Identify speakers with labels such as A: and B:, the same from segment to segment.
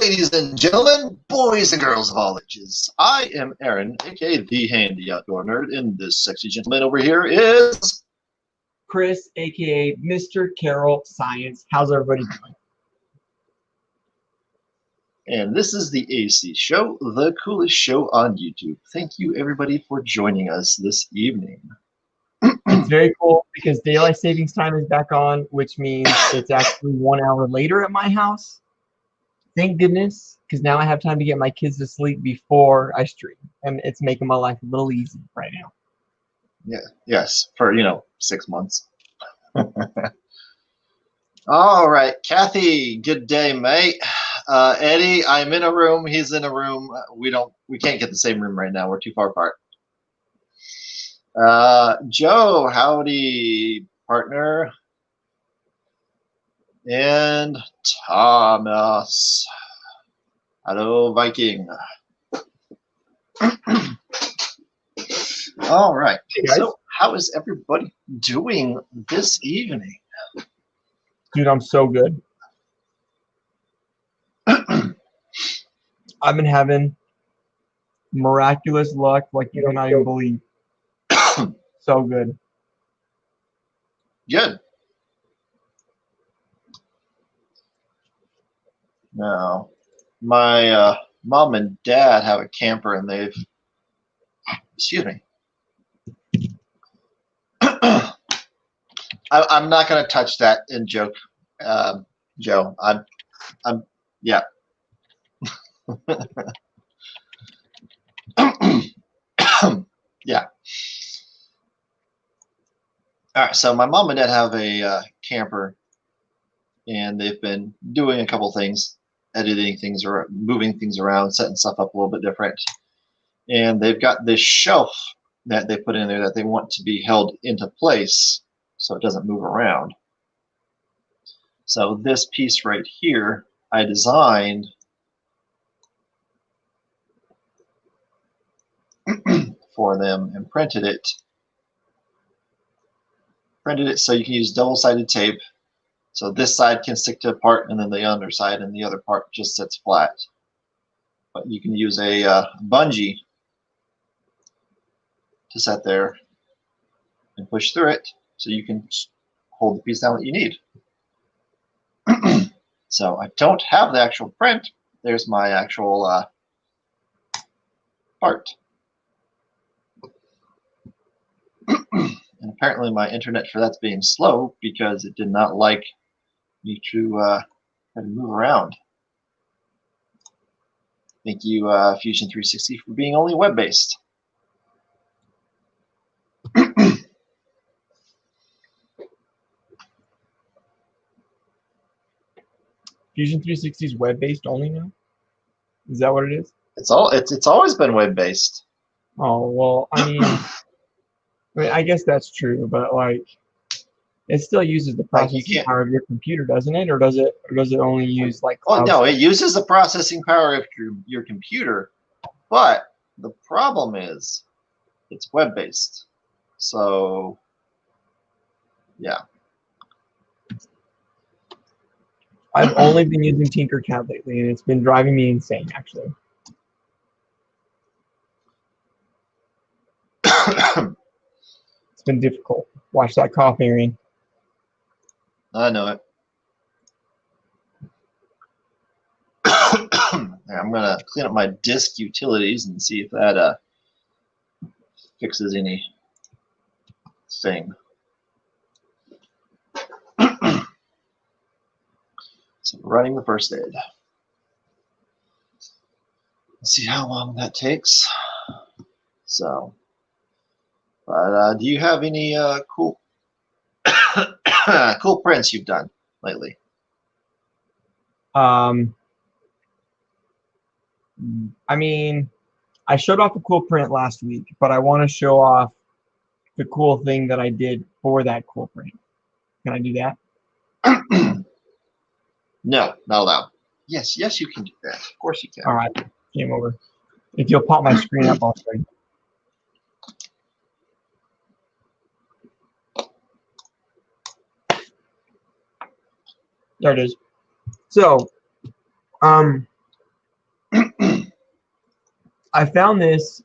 A: ladies and gentlemen, boys and girls of all ages. I am Aaron, aka the Handy Outdoor Nerd, and this sexy gentleman over here is
B: Chris, aka Mr. Carroll Science. How's everybody doing?
A: And this is the AC Show, the coolest show on YouTube. Thank you, everybody, for joining us this evening.
B: It's very cool because daylight savings time is back on, which means it's actually 1 hour later at my house. Thank goodness, because now I have time to get my kids to sleep before I stream, and it's making my life a little easy right now.
A: Yeah, yes, for 6 months. All right, Kathy. Good day, mate. Eddie, I'm in a room. He's in a room. We can't get the same room right now. We're too far apart. Joe, howdy, partner. And Thomas. Hello, Viking. All right.
B: Hey, guys.
A: So, how is everybody doing this evening?
B: Dude, I'm so good. I've been having miraculous luck like you cannot even believe. So good.
A: Good. Now, my mom and dad have a camper, and they've, excuse me. I'm not going to touch that in joke, Joe. Yeah. Yeah. All right. So my mom and dad have a camper, and they've been doing a couple things, editing things or moving things around, setting stuff up a little bit different. And they've got this shelf that they put in there that they want to be held into place so it doesn't move around. So this piece right here, I designed for them and printed it. Printed it so you can use double-sided tape. So this side can stick to a part, and then the underside and the other part just sits flat. But you can use a bungee to set there and push through it so you can hold the piece down that you need. So I don't have the actual print. There's my actual part. And apparently my internet for that's being slow because it did not like me to try to move around. Thank you, Fusion 360, for being only web-based.
B: Fusion 360 is web-based only now? Is that what it is?
A: It's always been web-based.
B: Oh, well, I mean, I guess that's true, but like, it still uses the processing power of your computer, doesn't it? Or does it only use like cloud?
A: Well, no, it uses the processing power of your computer, but the problem is it's web-based. So, yeah.
B: I've only been using Tinkercad lately, and it's been driving me insane, actually. It's been difficult. Watch that cough, Aaron.
A: I know it. I'm going to clean up my disk utilities and see if that fixes anything. So running the first aid. Let's see how long that takes. So, but do you have any cool cool prints you've done lately?
B: I mean, I showed off a cool print last week, but I want to show off the cool thing that I did for that cool print. Can I do that?
A: No, not allowed. Yes, you can do that. Of course you can.
B: All right, game over. If you'll pop my screen up, I'll show you. There it is. So, I found this.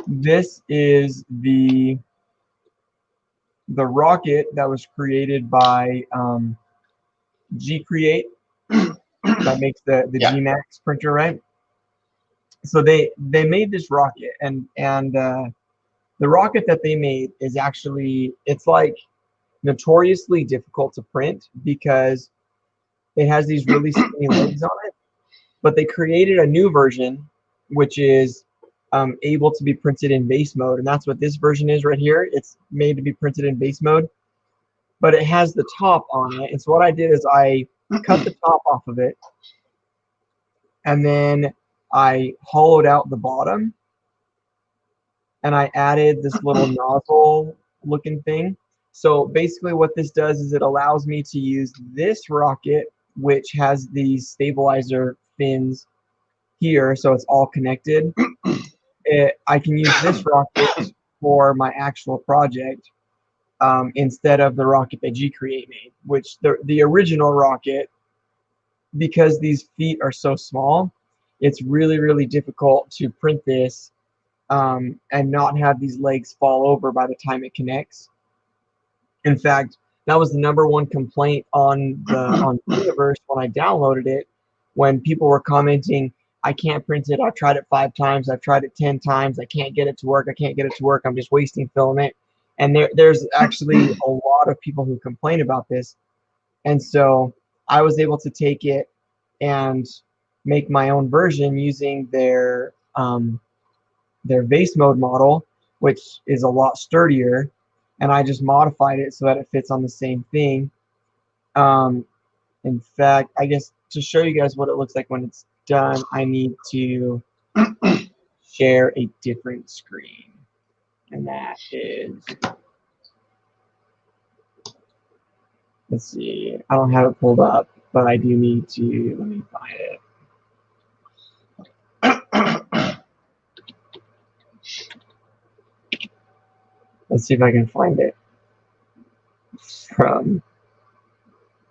B: This is the rocket that was created by G-Create that makes the
A: Yeah.
B: G-Max printer, right? So they made this rocket, and the rocket that they made is actually, it's like notoriously difficult to print because it has these really skinny legs on it. But they created a new version which is able to be printed in base mode, and that's what this version is right here. It's made to be printed in base mode, but it has the top on it. And so what I did is I cut the top off of it, and then I hollowed out the bottom, and I added this little nozzle looking thing. So basically what this does is it allows me to use this rocket, which has these stabilizer fins here, so it's all connected. I can use this rocket for my actual project instead of the rocket that G-Create made, which the original rocket, because these feet are so small, it's really, really difficult to print this and not have these legs fall over by the time it connects. In fact, that was the #1 complaint on Thingiverse when I downloaded it, when people were commenting, I can't print it, I've tried it 5 times, I've tried it 10 times, I can't get it to work, I'm just wasting filament. And there's actually a lot of people who complain about this. And so I was able to take it and make my own version using their base mode model, which is a lot sturdier, and I just modified it so that it fits on the same thing. In fact, I guess to show you guys what it looks like when it's done, I need to share a different screen, and that is, let's see, I don't have it pulled up, but I do need to, let me find it. Let's see if I can find it from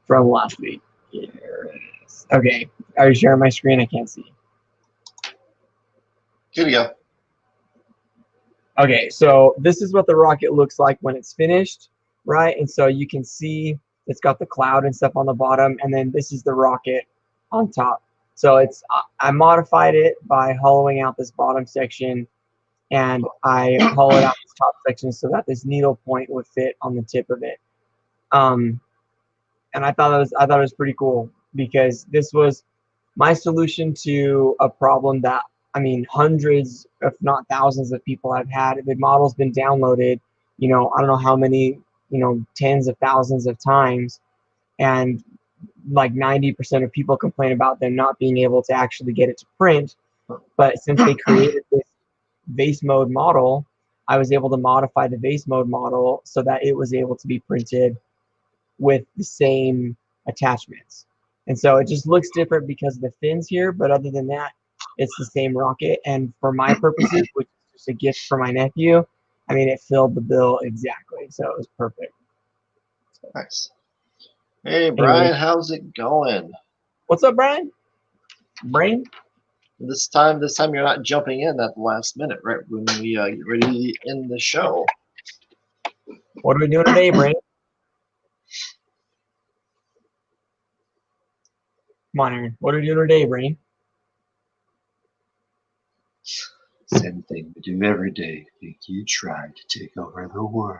B: last week. Here it is. Okay, are you sharing my screen? I can't see.
A: Here we go.
B: Okay, so this is what the rocket looks like when it's finished, right? And so you can see it's got the cloud and stuff on the bottom, and then this is the rocket on top. So it's, I modified it by hollowing out this bottom section, and I hollowed out this top section so that this needle point would fit on the tip of it. And I thought it was pretty cool, because this was my solution to a problem that, I mean, hundreds, if not thousands of people have had. The model's been downloaded, you know, I don't know how many, you know, tens of thousands of times, and like 90% of people complain about them not being able to actually get it to print. But since they created this base mode model, I was able to modify the base mode model so that it was able to be printed with the same attachments. And so it just looks different because of the fins here, but other than that, it's the same rocket. And for my purposes, which is just a gift for my nephew, I mean, it filled the bill exactly, so it was perfect. So,
A: nice. Hey, Brian, how's it going?
B: What's up, Brian? Brain?
A: This time you're not jumping in at the last minute, right when we get ready to end the show.
B: What are we doing today, Brain? Come on, Aaron. What are we doing today, Brain?
A: Same thing we do every day. Think you try to take over the world.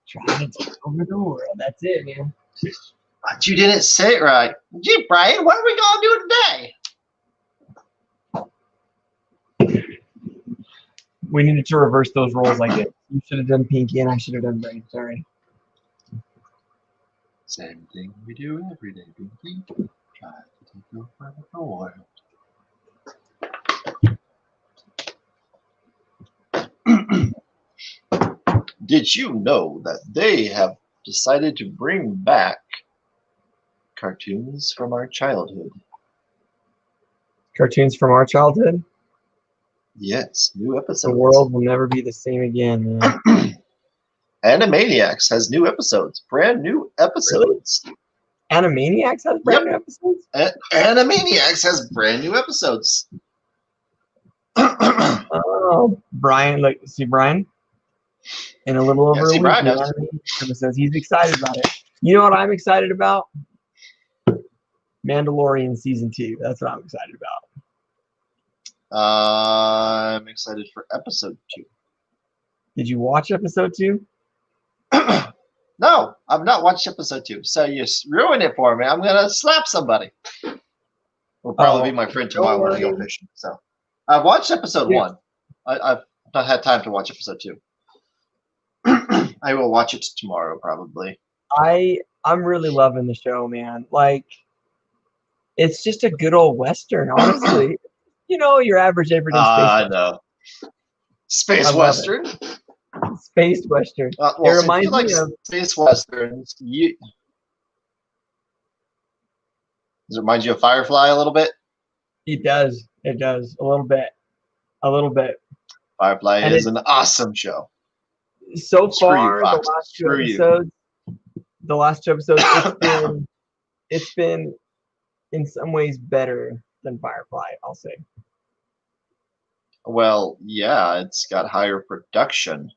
B: Try to take over the world. That's it, man.
A: But you didn't say it right. Gee, Brian, what are we gonna do today?
B: We needed to reverse those roles, I guess. You should have done Pinky and I should have done Brain. Sorry.
A: Same thing we do every day, Pinky. Try to take over the world. Did you know that they have decided to bring back cartoons from our childhood?
B: Cartoons from our childhood?
A: Yes, new episodes.
B: The world will never be the same again, man.
A: Animaniacs has new episodes, brand new episodes.
B: Really? Animaniacs has brand new episodes?
A: Animaniacs has brand new episodes.
B: Oh, Brian, like, see Brian? In a little over a week,
A: Brian
B: new
A: knows.
B: Animaniacs episodes. He's excited about it. You know what I'm excited about? Mandalorian season 2. That's what I'm excited about.
A: I'm excited for episode 2.
B: Did you watch episode 2?
A: No, I've not watched episode 2. So you ruined it for me. I'm gonna slap somebody. Will probably be my friend tomorrow when I go fishing. So I've watched episode 1. I've not had time to watch episode 2. I will watch it tomorrow probably.
B: I'm really loving the show, man. Like, it's just a good old Western, honestly. You know, your average everyday space
A: I
B: Western.
A: know. Space Western?
B: Space Western.
A: Well,
B: it reminds me of
A: Space Westerns. Does it remind you of Firefly a little bit?
B: It does. It does. A little bit. A little bit.
A: Firefly is an awesome show.
B: So far, the last two episodes, it's been in some ways better than Firefly, I'll say.
A: Well, yeah, it's got higher production.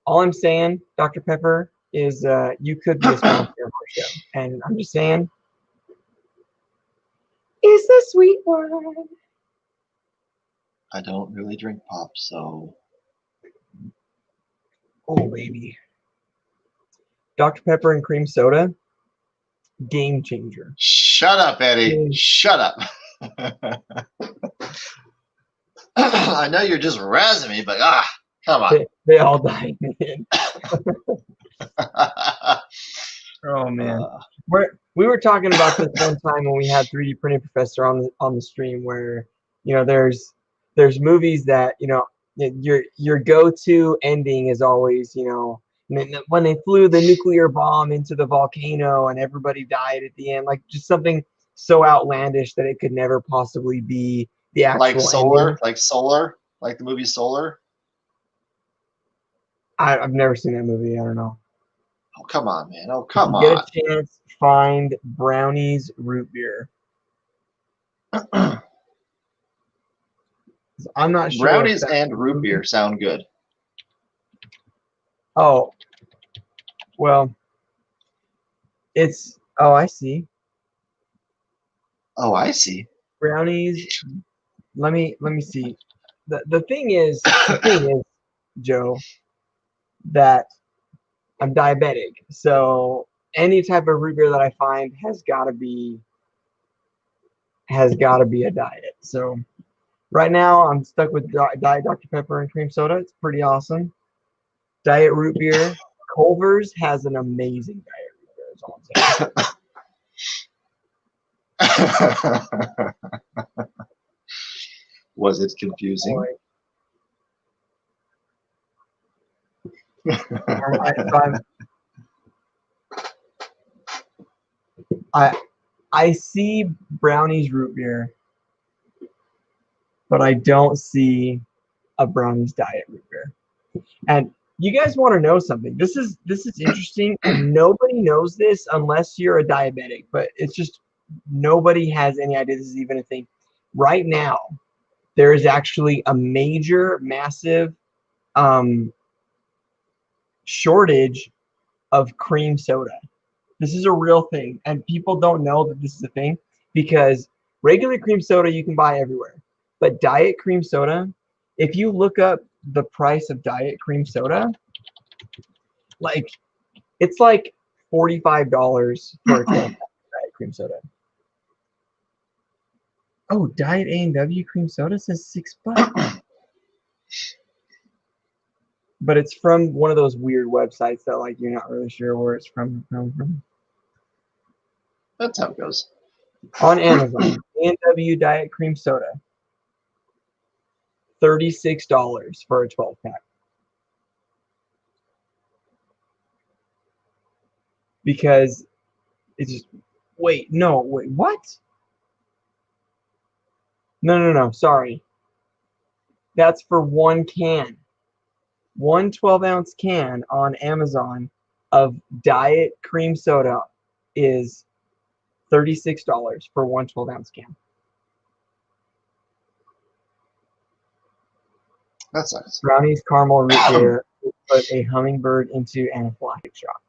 B: All I'm saying, Dr. Pepper, is you could be a sponsor of our show. And I'm just saying, it's the sweet one.
A: I don't really drink pop, so.
B: Oh, baby. Dr. Pepper and cream soda, game changer.
A: Shut up, Eddie. Shut up. I know you're just razzing me, but come on.
B: They all died, man. Oh, man. We were talking about this one time when we had 3D Printing Professor on the stream, where, you know, there's movies that, you know, your go-to ending is always, you know, when they flew the nuclear bomb into the volcano and everybody died at the end, like just something so outlandish that it could never possibly be the actual ending.
A: Like the movie Solar.
B: I've never seen that movie. I don't know.
A: Oh, come on, man. Oh, come on.
B: Get a chance, find Brownie's root beer. I'm not sure.
A: Brownies and root beer sound good.
B: Oh, well, it's, oh, I see.
A: Oh, I see.
B: Brownies. Let me see. The thing is, Joe, that I'm diabetic. So any type of root beer that I find has got to be a diet. So right now I'm stuck with Diet Dr. Pepper and cream soda. It's pretty awesome. Diet root beer. Culver's has an amazing diet root beer. That's all I'm saying.
A: Was it confusing?
B: I see Brownie's root beer, but I don't see a Brownie's diet root beer. And you guys want to know something? This is interesting, and nobody knows this unless you're a diabetic. But it's just nobody has any idea this is even a thing. Right now, there is actually a massive shortage of cream soda. This is a real thing, and people don't know that this is a thing because regular cream soda you can buy everywhere, but diet cream soda, if you look up the price of diet cream soda, like it's like $45 for a 12-pack diet cream soda. Oh, Diet A&W cream soda says $6. But it's from one of those weird websites that, like, you're not really sure where it's from.
A: That's how it goes.
B: On Amazon, A&W Diet Cream Soda, $36 for a 12-pack. Because it's just, wait, what? No, sorry. That's for one can. One 12-ounce can on Amazon of diet cream soda is $36 for one 12-ounce can.
A: That sucks.
B: Brownies caramel root beer will put a hummingbird into anaphylactic shock.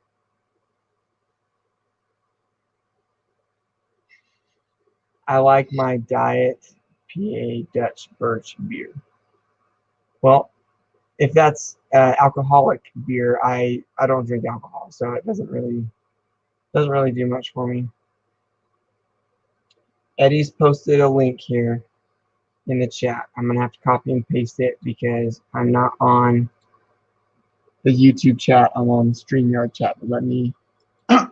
B: I like my Diet PA Dutch Birch beer. Well, if that's alcoholic beer, I don't drink alcohol, so it doesn't really do much for me. Eddie's posted a link here in the chat. I'm gonna have to copy and paste it because I'm not on the YouTube chat. I'm on the StreamYard chat. But let me. What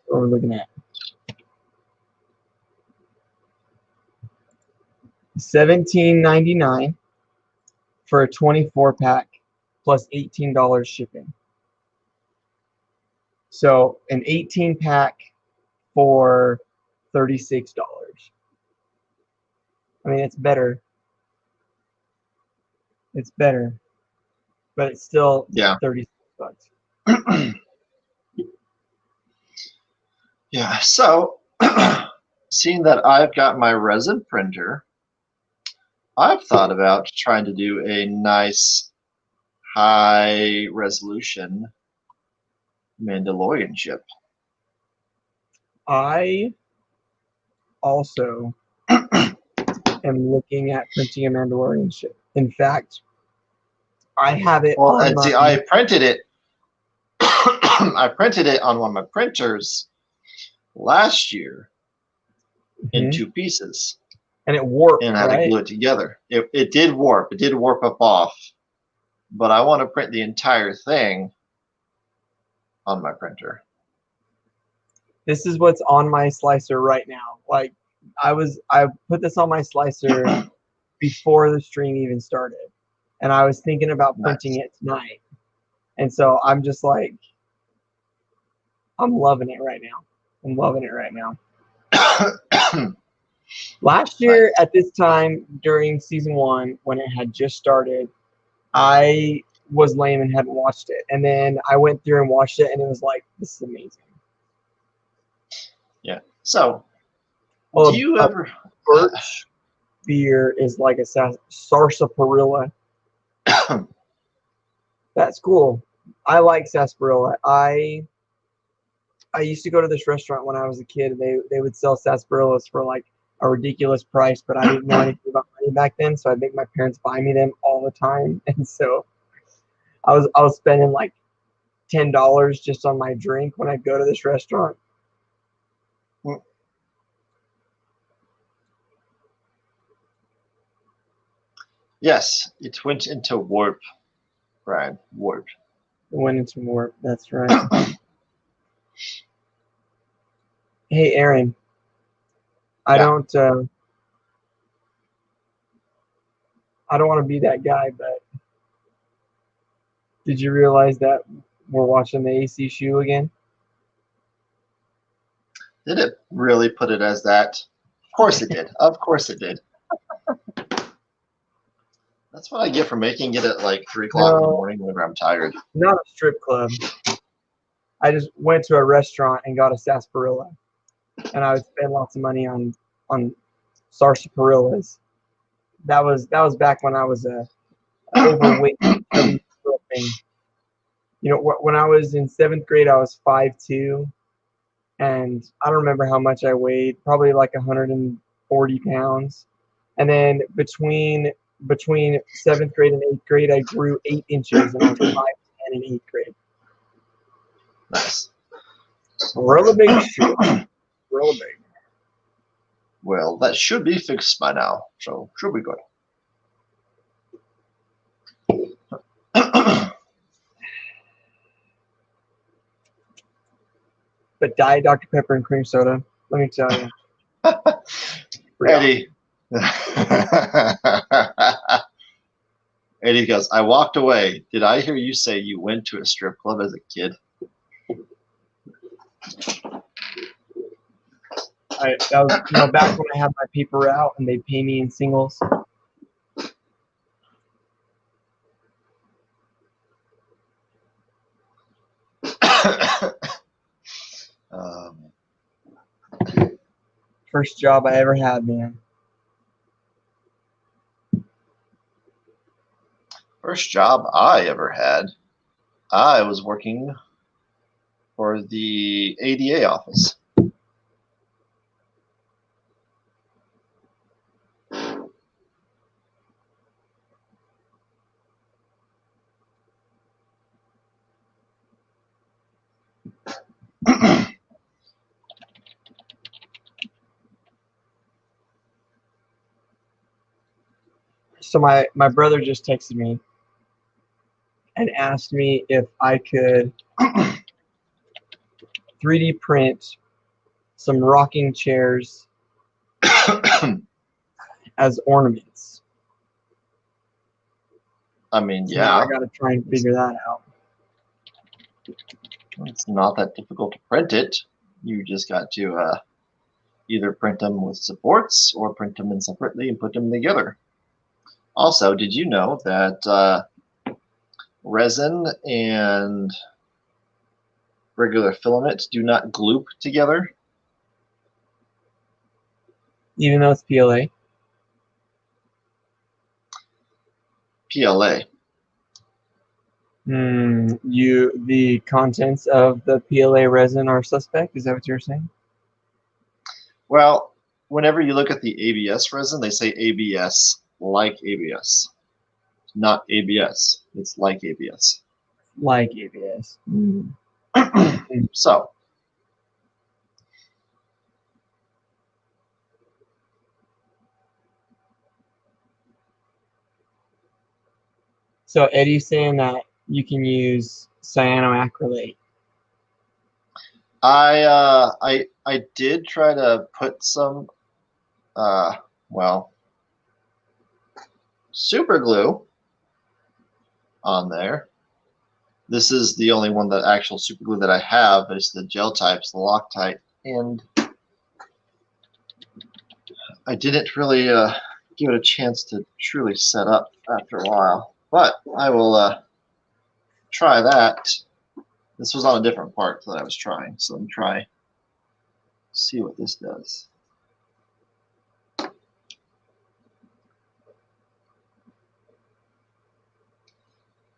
B: we're looking at. $17.99 for a 24-pack plus $18 shipping. So an 18-pack for $36. I mean, it's better. It's better, but it's still $36.
A: Yeah. So, seeing that I've got my resin printer, I've thought about trying to do a nice high resolution Mandalorian ship.
B: I also am looking at printing a Mandalorian ship. In fact, I have it on my...
A: I printed it. I printed it on one of my printers last year in 2 pieces.
B: And it warped,
A: and had to glue it together. It did warp. It did warp up off. But I want to print the entire thing on my printer.
B: This is what's on my slicer right now. Like I put this on my slicer before the stream even started. And I was thinking about printing it tonight. And so I'm just like, I'm loving it right now. I'm loving it right now. Last year at this time during season 1, when it had just started, I was lame and hadn't watched it. And then I went through and watched it, and it was like, this is amazing.
A: Yeah. So, do you ever...
B: Birch beer is like a sarsaparilla. That's cool. I like sarsaparilla. I used to go to this restaurant when I was a kid, and they would sell sarsaparillas for like a ridiculous price, but I didn't know anything about money back then, so I'd make my parents buy me them all the time. And so I was spending like $10 just on my drink when I'd go to this restaurant.
A: Yes, it went into warp, Brian. Warp.
B: It went into warp. That's right. Hey, Aaron. I don't want to be that guy, but did you realize that we're watching the AC shoe again?
A: Did it really put it as that? Of course it did. Of course it did. That's what I get for making it at like 3 o'clock in the morning whenever I'm tired.
B: Not a strip club. I just went to a restaurant and got a sarsaparilla, and I would spend lots of money on sarsaparillas. That was back when I was a overweight thing. You know, when I was in 7th grade, I was 5'2", and I don't remember how much I weighed. Probably like 140 pounds. And then between 7th grade and 8th grade, I grew 8 inches, and I was 5'10" in 8th grade.
A: Nice.
B: Really big shoe. Really big.
A: Well, that should be fixed by now, so should be good.
B: But Diet Dr. Pepper and cream soda, let me tell you.
A: Eddie. Eddie goes, I walked away. Did I hear you say you went to a strip club as a kid?
B: That was, back when I had my paper out and they'd pay me in singles. First job I ever had, man.
A: First job I ever had, I was working for the ADA office.
B: So my brother just texted me and asked me if I could 3D print some rocking chairs as ornaments.
A: I mean,
B: So
A: yeah,
B: I got to try and figure that out.
A: it's not that difficult to print it. You just got to either print them with supports or print them in separately and put them together. Also, did you know that resin and regular filament do not gloop together?
B: Even though it's PLA.
A: PLA.
B: The contents of the PLA resin are suspect. Is that what you're saying?
A: Well, whenever you look at the ABS resin, they say ABS, like ABS. Not ABS. It's like ABS.
B: Like ABS.
A: So,
B: So Eddie's saying that you can use cyanoacrylate.
A: I did try to put some super glue on there. This is the only one that actual super glue that I have is the gel types, the Loctite, and I didn't really give it a chance to truly set up after a while. But I will try that. This was on a different part that I was trying, so let me try see what this does.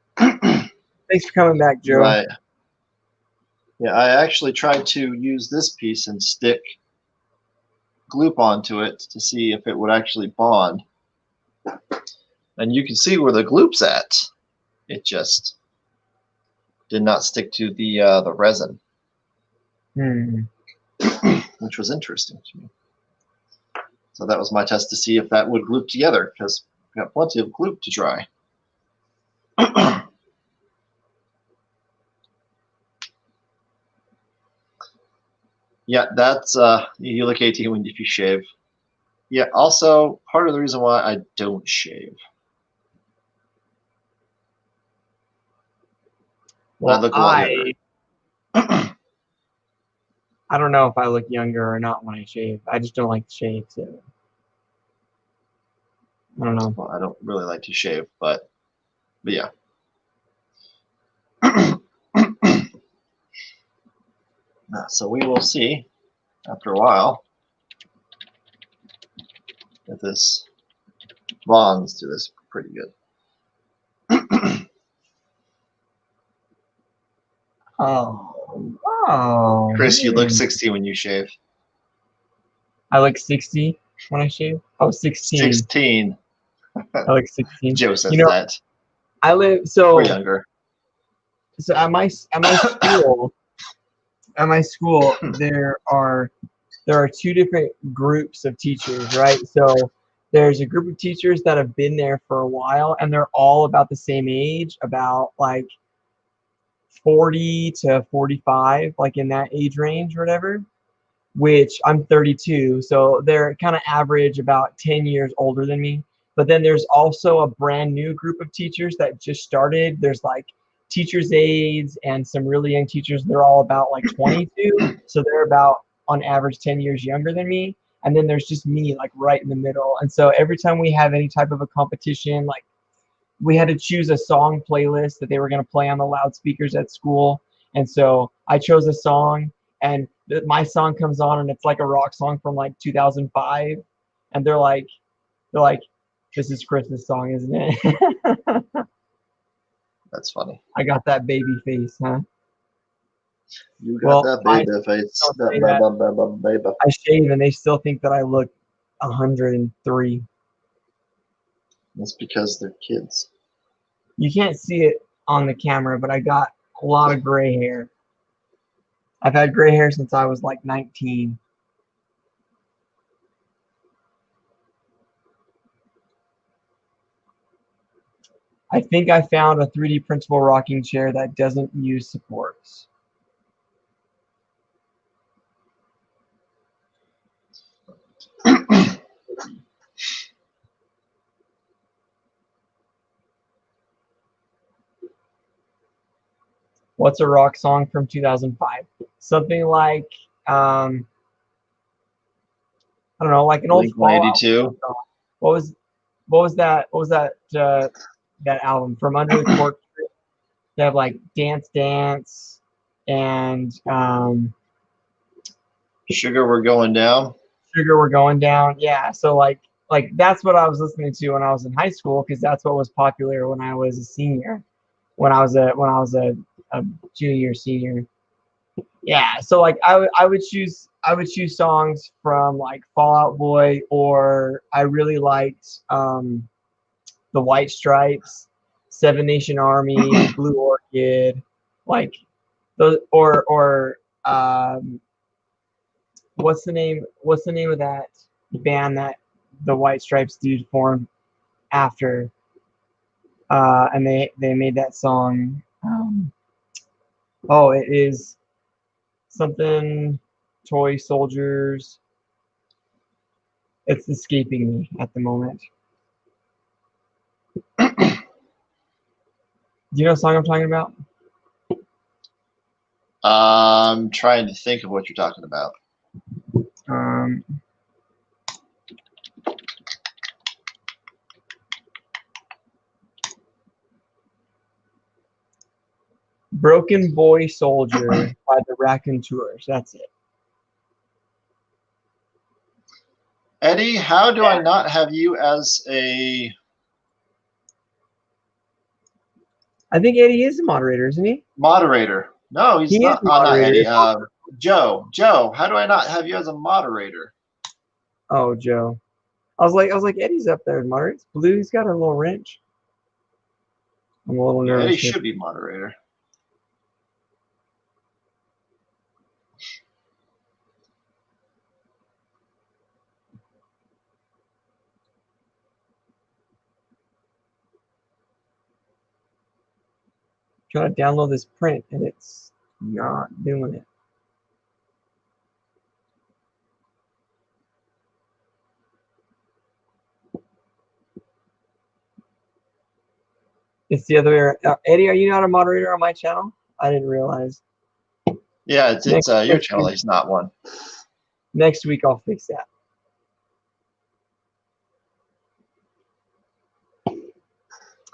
B: Thanks for coming back, Joe.
A: Right. Yeah, I actually tried to use this piece and stick gloop onto it to see if it would actually bond. And you can see where the gloop's at. It just did not stick to the resin, which was interesting to me. So that was my test to see if that would gloop together, because we got plenty of gloop to try. Yeah, that's you look 18 when if you shave. Yeah, also part of the reason why I don't shave.
B: Well,
A: I look a lot younger.
B: I don't know if I look younger or not when I shave. I just don't like to shave, so I don't know.
A: Well, I don't really like to shave, but yeah. So we will see after a while if this bonds to this pretty good.
B: Oh.
A: Chris, you look 60 when you shave.
B: I look 60 when I shave. Oh, 16.
A: 16.
B: I look 16.
A: Joe says that.
B: I live so.
A: Or younger.
B: So at my school, there are two different groups of teachers, right? So there's a group of teachers that have been there for a while, and they're all about the same age, about like 40 to 45, like in that age range or whatever, which I'm 32. So they're kind of average about 10 years older than me. But then there's also a brand new group of teachers that just started. There's like teachers' aides and some really young teachers. They're all about like 22. So they're about on average 10 years younger than me. And then there's just me like right in the middle. And so every time we have any type of a competition, like we had to choose a song playlist that they were going to play on the loudspeakers at school. And so I chose a song, and my song comes on and it's like a rock song from like 2005, and they're like, this is Chris's song, isn't it?
A: That's funny.
B: I got that baby face, huh?
A: You got that baby face.
B: don't say
A: That baby.
B: I shave and they still think that I look 103.
A: That's because they're kids.
B: You can't see it on the camera, but I got a lot of gray hair. I've had gray hair since I was like 19. I think I found a 3D printable rocking chair that doesn't use supports. What's a rock song from 2005? Something like, I don't know, like an old Fallout song. What was that? What was that? That album From Under the Cork Tree? They have like Dance Dance and
A: Sugar We're Going Down.
B: Sugar We're Going Down. Yeah. So like that's what I was listening to when I was in high school, because that's what was popular when I was a senior. When I was a junior, senior. Yeah. So like I would choose songs from like Fall Out Boy, or I really liked the White Stripes, Seven Nation Army, Blue Orchid, like those, or what's the name of that band that the White Stripes dude formed after, and they made that song. Oh, it is something Toy Soldiers. It's escaping me at the moment. Do you know what song I'm talking about?
A: I'm trying to think of what you're talking about.
B: Broken Boy Soldier by the Raconteurs. That's it.
A: Eddie, how do I not have you as a...
B: I think Eddie is a moderator, isn't he?
A: Moderator. No, he's not. Not Eddie. Joe. Joe, how do I not have you as a moderator?
B: Oh, Joe. I was like, Eddie's up there as moderator. It's blue. He's got a little wrench. I'm a little nervous.
A: Eddie should be moderator.
B: Trying to download this print and it's not doing it. It's the other way. Eddie, are you not a moderator on my channel? I didn't realize.
A: Yeah, it's your channel. He's not one.
B: Next week I'll fix that.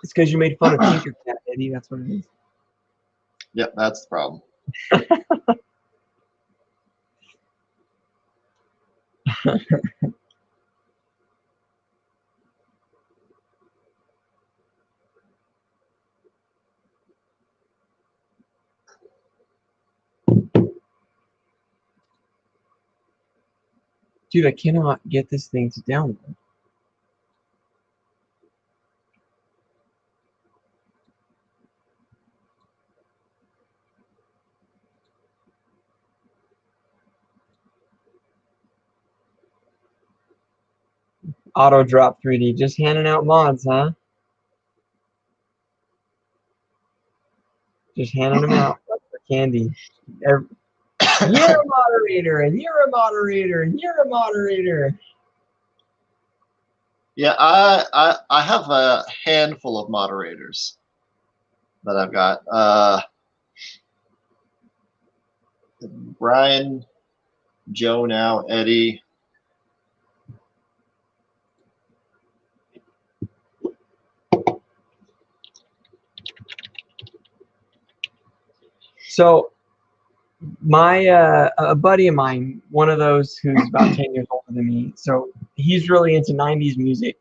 B: It's because you made fun of Tinkercad, Eddie. That's what it is.
A: Yep, that's the problem.
B: Dude, I cannot get this thing to download. Auto drop 3D. Just handing out mods, huh? Just handing them out like for candy. You're a moderator, and you're a moderator, and you're a moderator.
A: Yeah, I have a handful of moderators that I've got. Brian, Joe now, Eddie.
B: So a buddy of mine, one of those who's about 10 years older than me, so he's really into 90s music,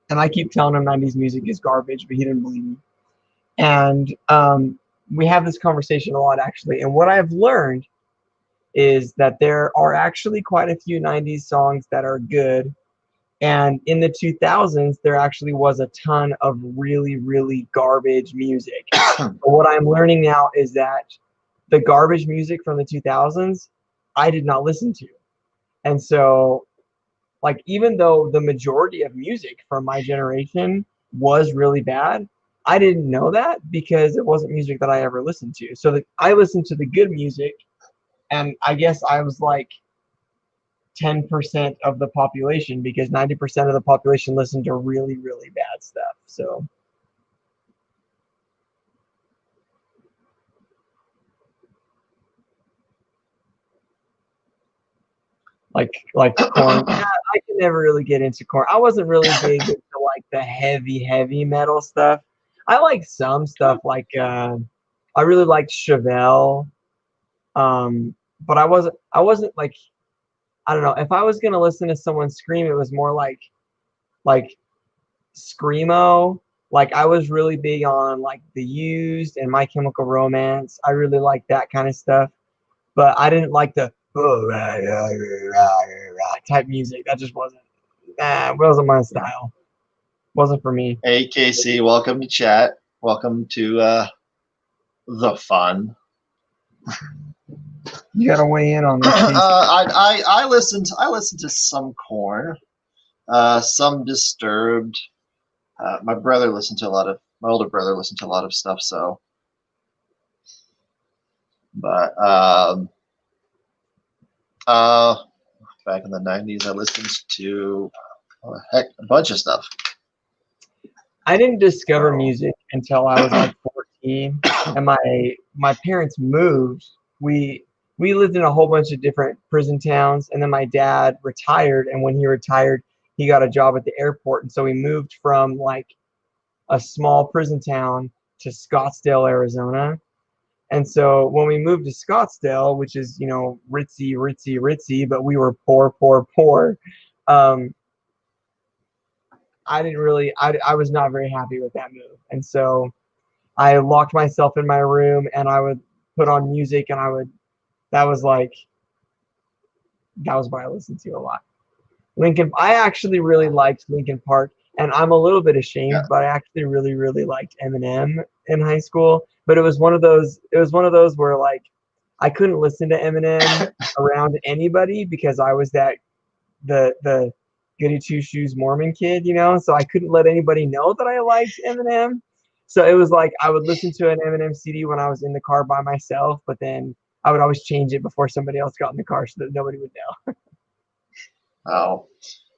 B: and I keep telling him 90s music is garbage, but he didn't believe me. And we have this conversation a lot, actually. And what I've learned is that there are actually quite a few 90s songs that are good. And in the 2000s, there actually was a ton of really, really garbage music. But what I'm learning now is that the garbage music from the 2000s, I did not listen to. And so, like, even though the majority of music from my generation was really bad, I didn't know that because it wasn't music that I ever listened to. So I listened to the good music, and I guess I was like 10% of the population because 90% of the population listened to really, really bad stuff. So like Korn. Yeah, I could never really get into Korn. I wasn't really big into like the heavy metal stuff. I like some stuff like I really liked Chevelle. But I wasn't like, I don't know, if I was gonna listen to someone scream, it was more like screamo. Like I was really big on like The Used and My Chemical Romance. I really liked that kind of stuff, but I didn't like the type music. That just wasn't my style. Wasn't for me.
A: Hey, Casey, welcome to chat. Welcome to the fun.
B: You gotta weigh in on this.
A: I listened to some Korn, some Disturbed. My older brother listened to a lot of stuff. So, but back in the '90s, I listened to a bunch of stuff.
B: I didn't discover music until I was like 14, and my parents moved. We lived in a whole bunch of different prison towns, and then my dad retired, and when he retired, he got a job at the airport, and so we moved from like a small prison town to Scottsdale, Arizona. And so when we moved to Scottsdale, which is, you know, ritzy, but we were poor. I was not very happy with that move. And so I locked myself in my room and I would put on music and that was what I listened to a lot. I actually really liked Linkin Park, and I'm a little bit ashamed, but I actually really, really liked Eminem in high school. But it was one of those where like I couldn't listen to Eminem around anybody because I was the goody two shoes Mormon kid, you know, so I couldn't let anybody know that I liked Eminem. So it was like I would listen to an Eminem CD when I was in the car by myself, but then I would always change it before somebody else got in the car so that nobody would know.
A: Oh,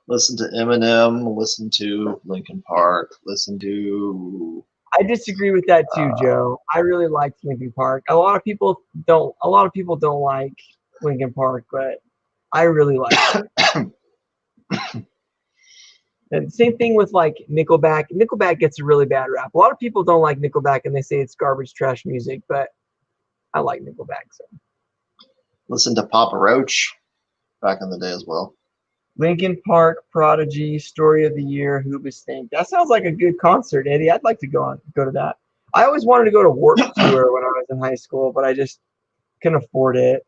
A: listen to Eminem, listen to Linkin Park, listen to.
B: I disagree with that too, Joe. I really liked Linkin Park. A lot of people don't like Linkin Park, but I really like it. And same thing with like Nickelback. Nickelback gets a really bad rap. A lot of people don't like Nickelback and they say it's garbage trash music, but I like Nickelback. So
A: listen to Papa Roach back in the day as well.
B: Linkin Park, Prodigy, Story of the Year, Hoobastank. That sounds like a good concert, Eddie. I'd like to go to that. I always wanted to go to Warped Tour when I was in high school, but I just couldn't afford it.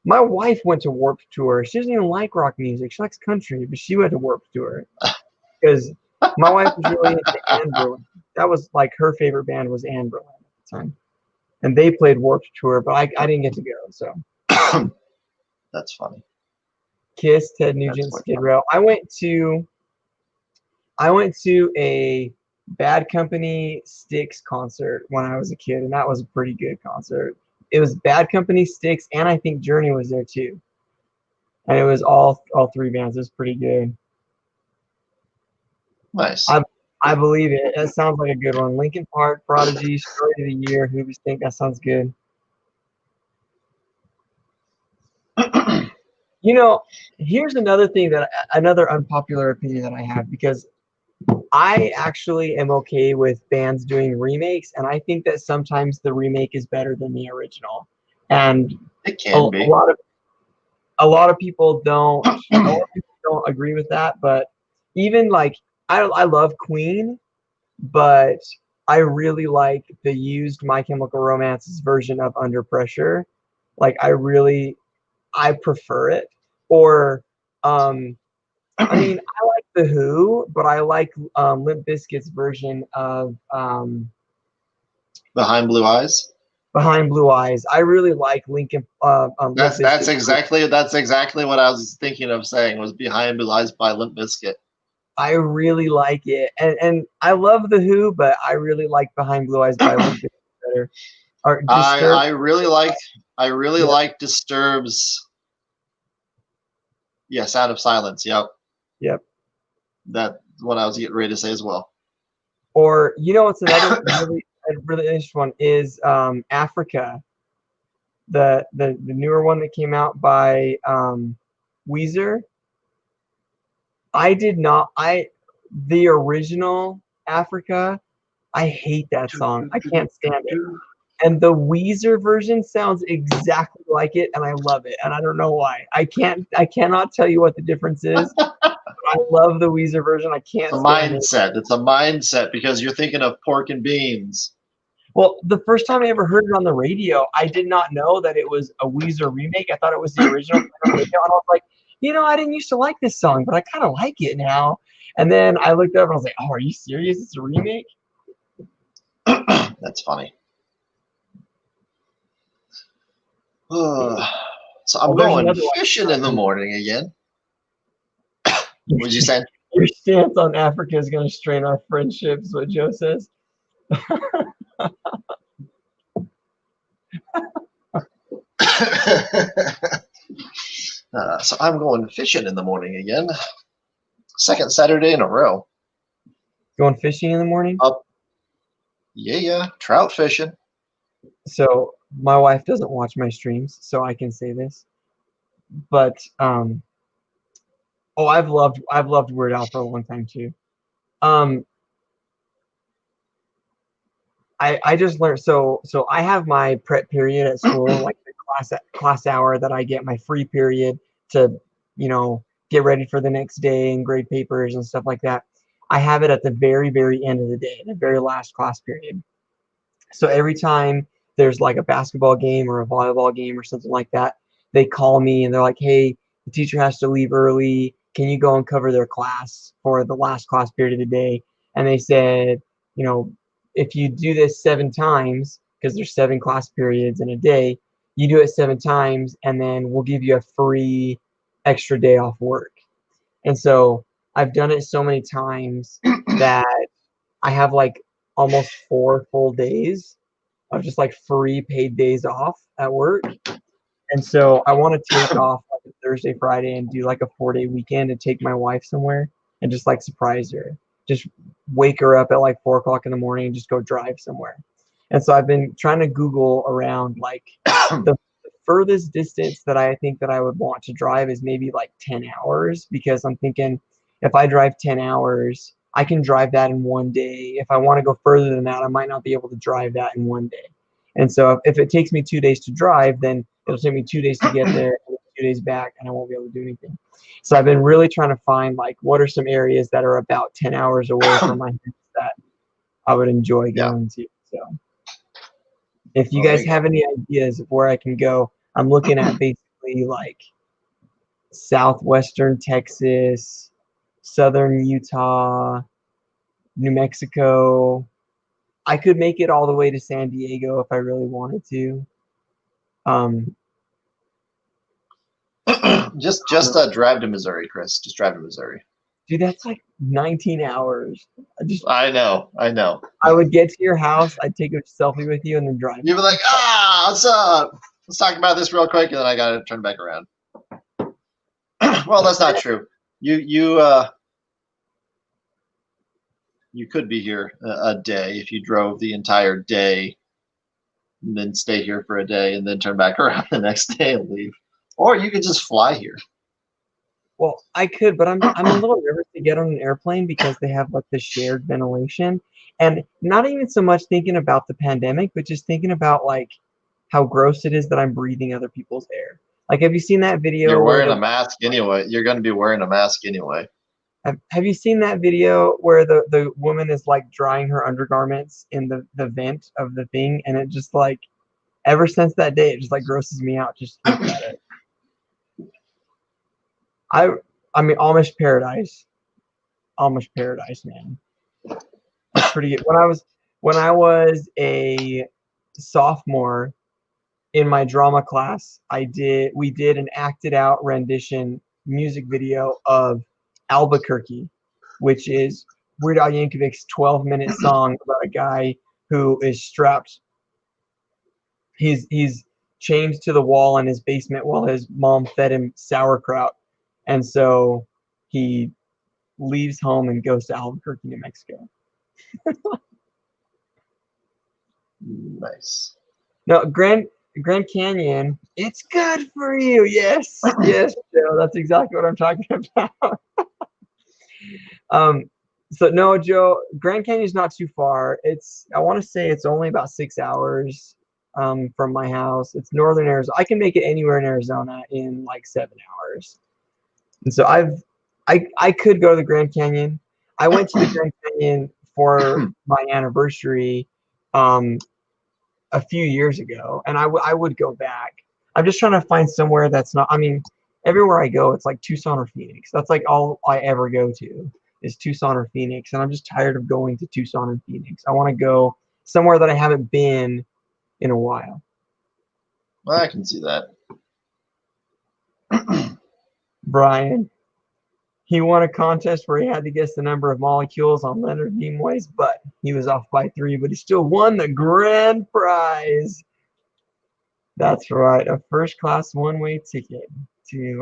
B: My wife went to Warped Tour. She doesn't even like rock music. She likes country, but she went to Warped Tour because my wife was really into Anne Berlin. That was like her favorite band was Anne Berlin at the time, and they played Warped Tour, but I didn't get to go. So
A: that's funny.
B: Kiss, Ted Nugent, Skid Row. I went to a Bad Company Styx concert when I was a kid, and that was a pretty good concert. It was Bad Company, Styx, and I think Journey was there too. And it was all three bands. It was pretty good.
A: Nice.
B: I believe it. That sounds like a good one. Linkin Park, Prodigy, Story of the Year, Hoobastank. That sounds good. You know, here's another unpopular opinion that I have, because I actually am okay with bands doing remakes, and I think that sometimes the remake is better than the original. And
A: It
B: a,
A: can
B: a
A: be.
B: lot of people don't agree with that. But even like I love Queen, but I really like the used My Chemical Romance's version of Under Pressure. Like I prefer it. Or I mean, I like The Who, but I like Limp Bizkit's version of
A: Behind Blue Eyes.
B: Behind Blue Eyes. I really like Limp
A: That's
B: Bizkit's version.
A: exactly what I was thinking of saying was Behind Blue Eyes by Limp Bizkit.
B: I really like it, and I love The Who, but I really like Behind Blue Eyes by Limp Bizkit better. Or Disturbed.
A: I really
B: Yep,
A: like Disturbed's Sound of Silence. Yep.
B: yep.
A: That's what I was getting ready to say as well.
B: Or what's another really interesting one is Africa, the newer one that came out by Weezer. I did not I the original Africa. I hate that song. I can't stand it. And the Weezer version sounds exactly like it, and I love it. And I don't know why. I cannot tell you what the difference is. I love the Weezer version. I
A: It's
B: can't
A: a
B: stand it.
A: mindset. It's a mindset because you're thinking of pork and beans.
B: Well, the first time I ever heard it on the radio, I did not know that it was a Weezer remake. I thought it was the original on the radio, and I was like, I didn't used to like this song, but I kind of like it now. And then I looked up and I was like, oh, are you serious? It's a remake?
A: That's funny. So I'm going fishing in the morning again. What'd you say?
B: Your stance on Africa is going to strain our friendships, what Joe says.
A: So I'm going fishing in the morning again. Second Saturday in a row.
B: Going fishing in the morning?
A: Yeah. Trout fishing.
B: So my wife doesn't watch my streams, so I can say this. But I've loved Weird Al for a long time too. I just learned so I have my prep period at school, like the class hour that I get my free period to, get ready for the next day and grade papers and stuff like that. I have it at the very, very end of the day, the very last class period. So every time there's like a basketball game or a volleyball game or something like that, they call me and they're like, hey, the teacher has to leave early. Can you go and cover their class for the last class period of the day? And they said, if you do this 7 times, because there's 7 class periods in a day, you do it 7 times, and then we'll give you a free extra day off work. And so I've done it so many times that I have like almost 4 full days of just like free paid days off at work. And so I want to take off like a Thursday, Friday, and do like a 4-day weekend and take my wife somewhere and just like surprise her. Just wake her up at like 4 o'clock in the morning and just go drive somewhere. And so I've been trying to Google around like the furthest distance that I think that I would want to drive is maybe like 10 hours, because I'm thinking if I drive 10 hours, I can drive that in one day. If I want to go further than that, I might not be able to drive that in one day. And so if it takes me 2 days to drive, then it'll take me 2 days to get there and 2 days back, and I won't be able to do anything. So I've been really trying to find like what are some areas that are about 10 hours away from my house that I would enjoy going to. So if you guys have any ideas of where I can go, I'm looking at basically like southwestern Texas, southern Utah, New Mexico. I could make it all the way to San Diego if I really wanted to.
A: Just drive to Missouri, Chris. Just drive to Missouri.
B: Dude, that's like 19 hours.
A: I know.
B: I would get to your house, I'd take a selfie with you, and then drive.
A: You'd be like, what's up? Let's talk about this real quick, and then I got to turn back around. Well, that's not true. You could be here a day if you drove the entire day and then stay here for a day and then turn back around the next day and leave. Or you could just fly here.
B: Well, I could, but I'm a little nervous to get on an airplane because they have like the shared ventilation, and not even so much thinking about the pandemic, but just thinking about like how gross it is that I'm breathing other people's air. Like, have you seen that video
A: You're
B: where
A: wearing a
B: the
A: mask anyway. You're going to be wearing a mask anyway.
B: have you seen that video where the woman is like drying her undergarments in the vent of the thing, and it just like ever since that day it just like grosses me out just to think about it. I mean Amish paradise. Amish paradise, man. It's pretty good. When I was a sophomore in my drama class, we did an acted out rendition music video of Albuquerque, which is Weird Al Yankovic's 12-minute song about a guy who is strapped. He's chained to the wall in his basement while his mom fed him sauerkraut, and so he leaves home and goes to Albuquerque, New Mexico.
A: Nice.
B: No, Grand Canyon, it's good for you. Yes, yes, Joe. That's exactly what I'm talking about. um, so no, Joe, Grand Canyon's not too far. I want to say it's only about 6 hours from my house. It's northern Arizona. I can make it anywhere in Arizona in like 7 hours. And so I could go to the Grand Canyon. I went to the Grand Canyon for my anniversary a few years ago, and I would go back. I'm just trying to find somewhere that's not. I mean, everywhere I go, it's like Tucson or Phoenix. That's like all I ever go to is Tucson or Phoenix, and I'm just tired of going to Tucson and Phoenix. I want to go somewhere that I haven't been in a while.
A: Well, I can see that.
B: Brian, he won a contest where he had to guess the number of molecules on Leonard Nimoy's butt. He was off by 3, but he still won the grand prize. That's right, a first-class one-way ticket to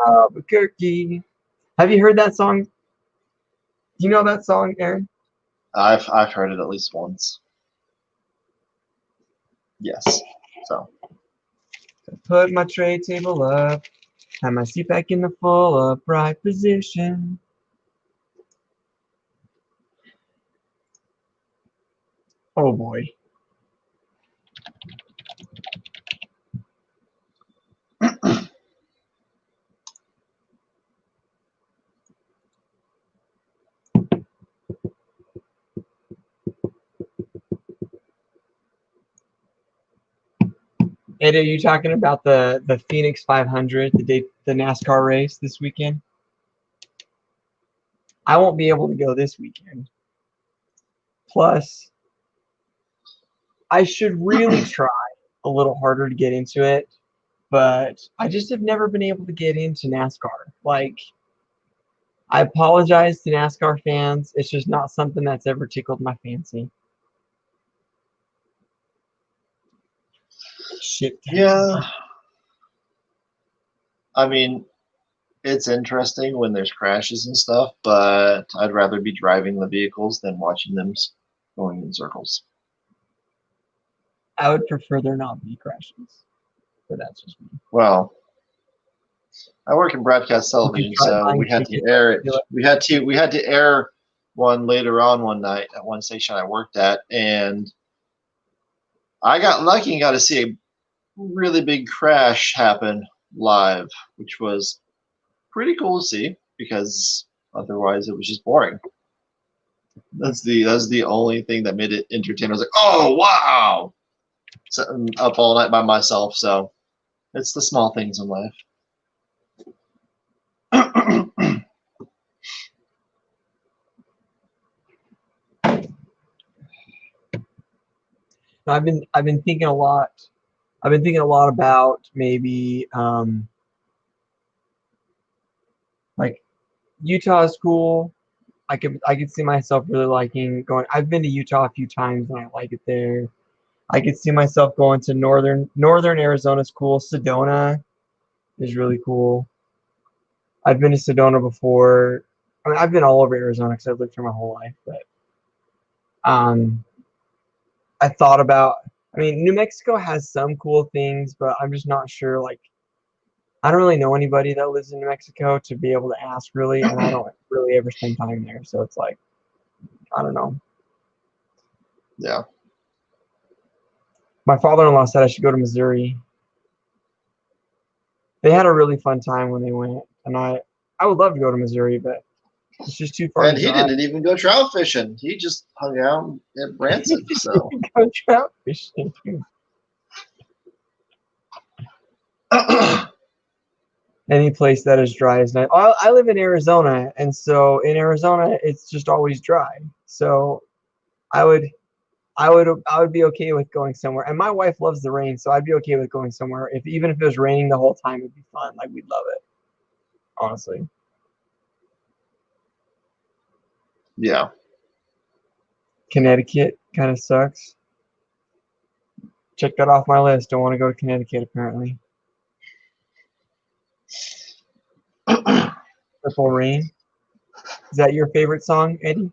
B: Albuquerque. Have you heard that song? Do you know that song, Aaron?
A: I've heard it at least once. Yes. So.
B: Put my tray table up, have my seat back in the full upright position. Oh boy. Ed, are you talking about the Phoenix 500, the NASCAR race this weekend? I won't be able to go this weekend. Plus, I should really try a little harder to get into it, but I just have never been able to get into NASCAR. Like, I apologize to NASCAR fans. It's just not something that's ever tickled my fancy. Shit.
A: Yeah. I mean, it's interesting when there's crashes and stuff, but I'd rather be driving the vehicles than watching them going in circles.
B: I would prefer there not be crashes, but that's just me.
A: Well, I work in broadcast television, so we had to air it. We had to air one later on one night at one station I worked at, and I got lucky and got to see a really big crash happen live, which was pretty cool to see because otherwise it was just boring. That's the only thing that made it entertaining. I was like, oh wow, sitting up all night by myself. So it's the small things in life.
B: I've been thinking a lot. I've been thinking a lot about maybe like Utah is cool. I could see myself really liking going. I've been to Utah a few times and I like it there. I could see myself going to northern Arizona's cool. Sedona is really cool. I've been to Sedona before. I mean, I've been all over Arizona because I've lived here my whole life. But I thought about. I mean, New Mexico has some cool things, but I'm just not sure. Like, I don't really know anybody that lives in New Mexico to be able to ask really, and I don't really ever spend time there. So it's like, I don't know.
A: Yeah.
B: My father-in-law said I should go to Missouri. They had a really fun time when they went, and I would love to go to Missouri, but it's just too far
A: And
B: to
A: he
B: drive.
A: didn't even go trout fishing. He just hung out at Branson. So
B: Go trout fishing. Any place that is dry is nice. I live in Arizona, and so in Arizona it's just always dry. So I would be okay with going somewhere. And my wife loves the rain, so I'd be okay with going somewhere. Even if it was raining the whole time, it'd be fun. Like, we'd love it. Honestly.
A: yeah.
B: Connecticut kind of sucks. Check that off my list. Don't want to go to Connecticut apparently. Purple Rain. Is that your favorite song, Eddie?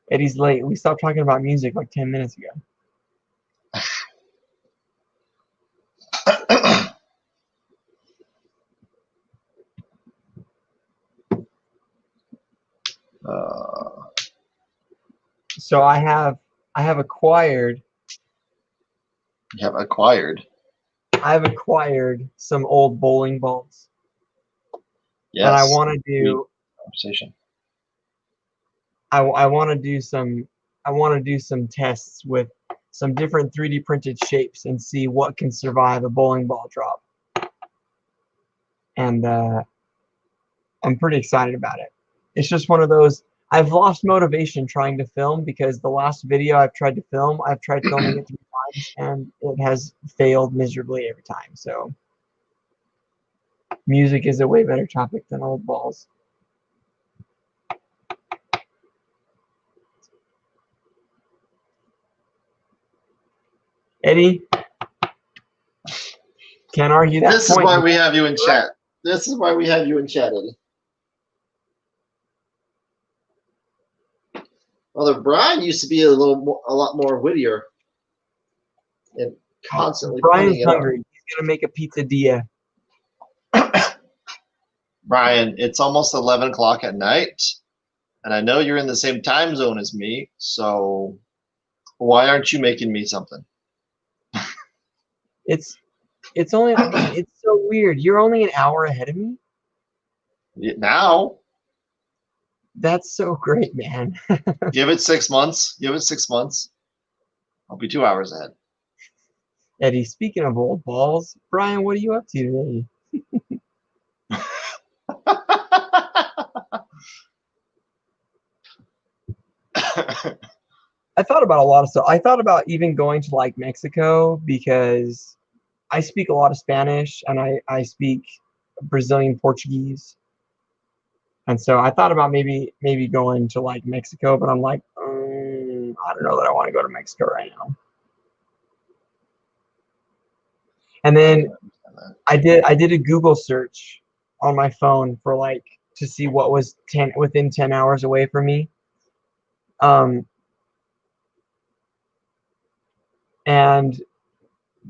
B: Eddie's late. We stopped talking about music like 10 minutes ago. So I have acquired.
A: You have acquired.
B: I've acquired some old bowling balls.
A: Yes.
B: And I want to do
A: conversation.
B: I want to do some tests with some different 3D printed shapes and see what can survive a bowling ball drop. And I'm pretty excited about it. It's just one of those. I've lost motivation trying to film because the last video I've tried filming it 3 times and it has failed miserably every time. So music is a way better topic than old balls. Eddie, can't argue that
A: This
B: point.
A: is why we have you in chat. This is why we have you in chat, Eddie. Although Brian used to be a lot more wittier and constantly
B: Brian's
A: pointing it
B: hungry. He's gonna make a pizzeria.
A: Brian, it's almost 11 o'clock at night, and I know you're in the same time zone as me, so why aren't you making me something?
B: It's so weird. You're only an hour ahead of me?
A: Now?
B: That's so great, man.
A: Give it 6 months. Give it 6 months. I'll be 2 hours ahead.
B: Eddie, speaking of old balls, Brian, what are you up to today? I thought about a lot of stuff. I thought about even going to like Mexico because I speak a lot of Spanish and I speak Brazilian Portuguese. And so I thought about maybe going to like Mexico, but I'm like, I don't know that I want to go to Mexico right now. And then I did a Google search on my phone for like to see what was within 10 hours away from me. And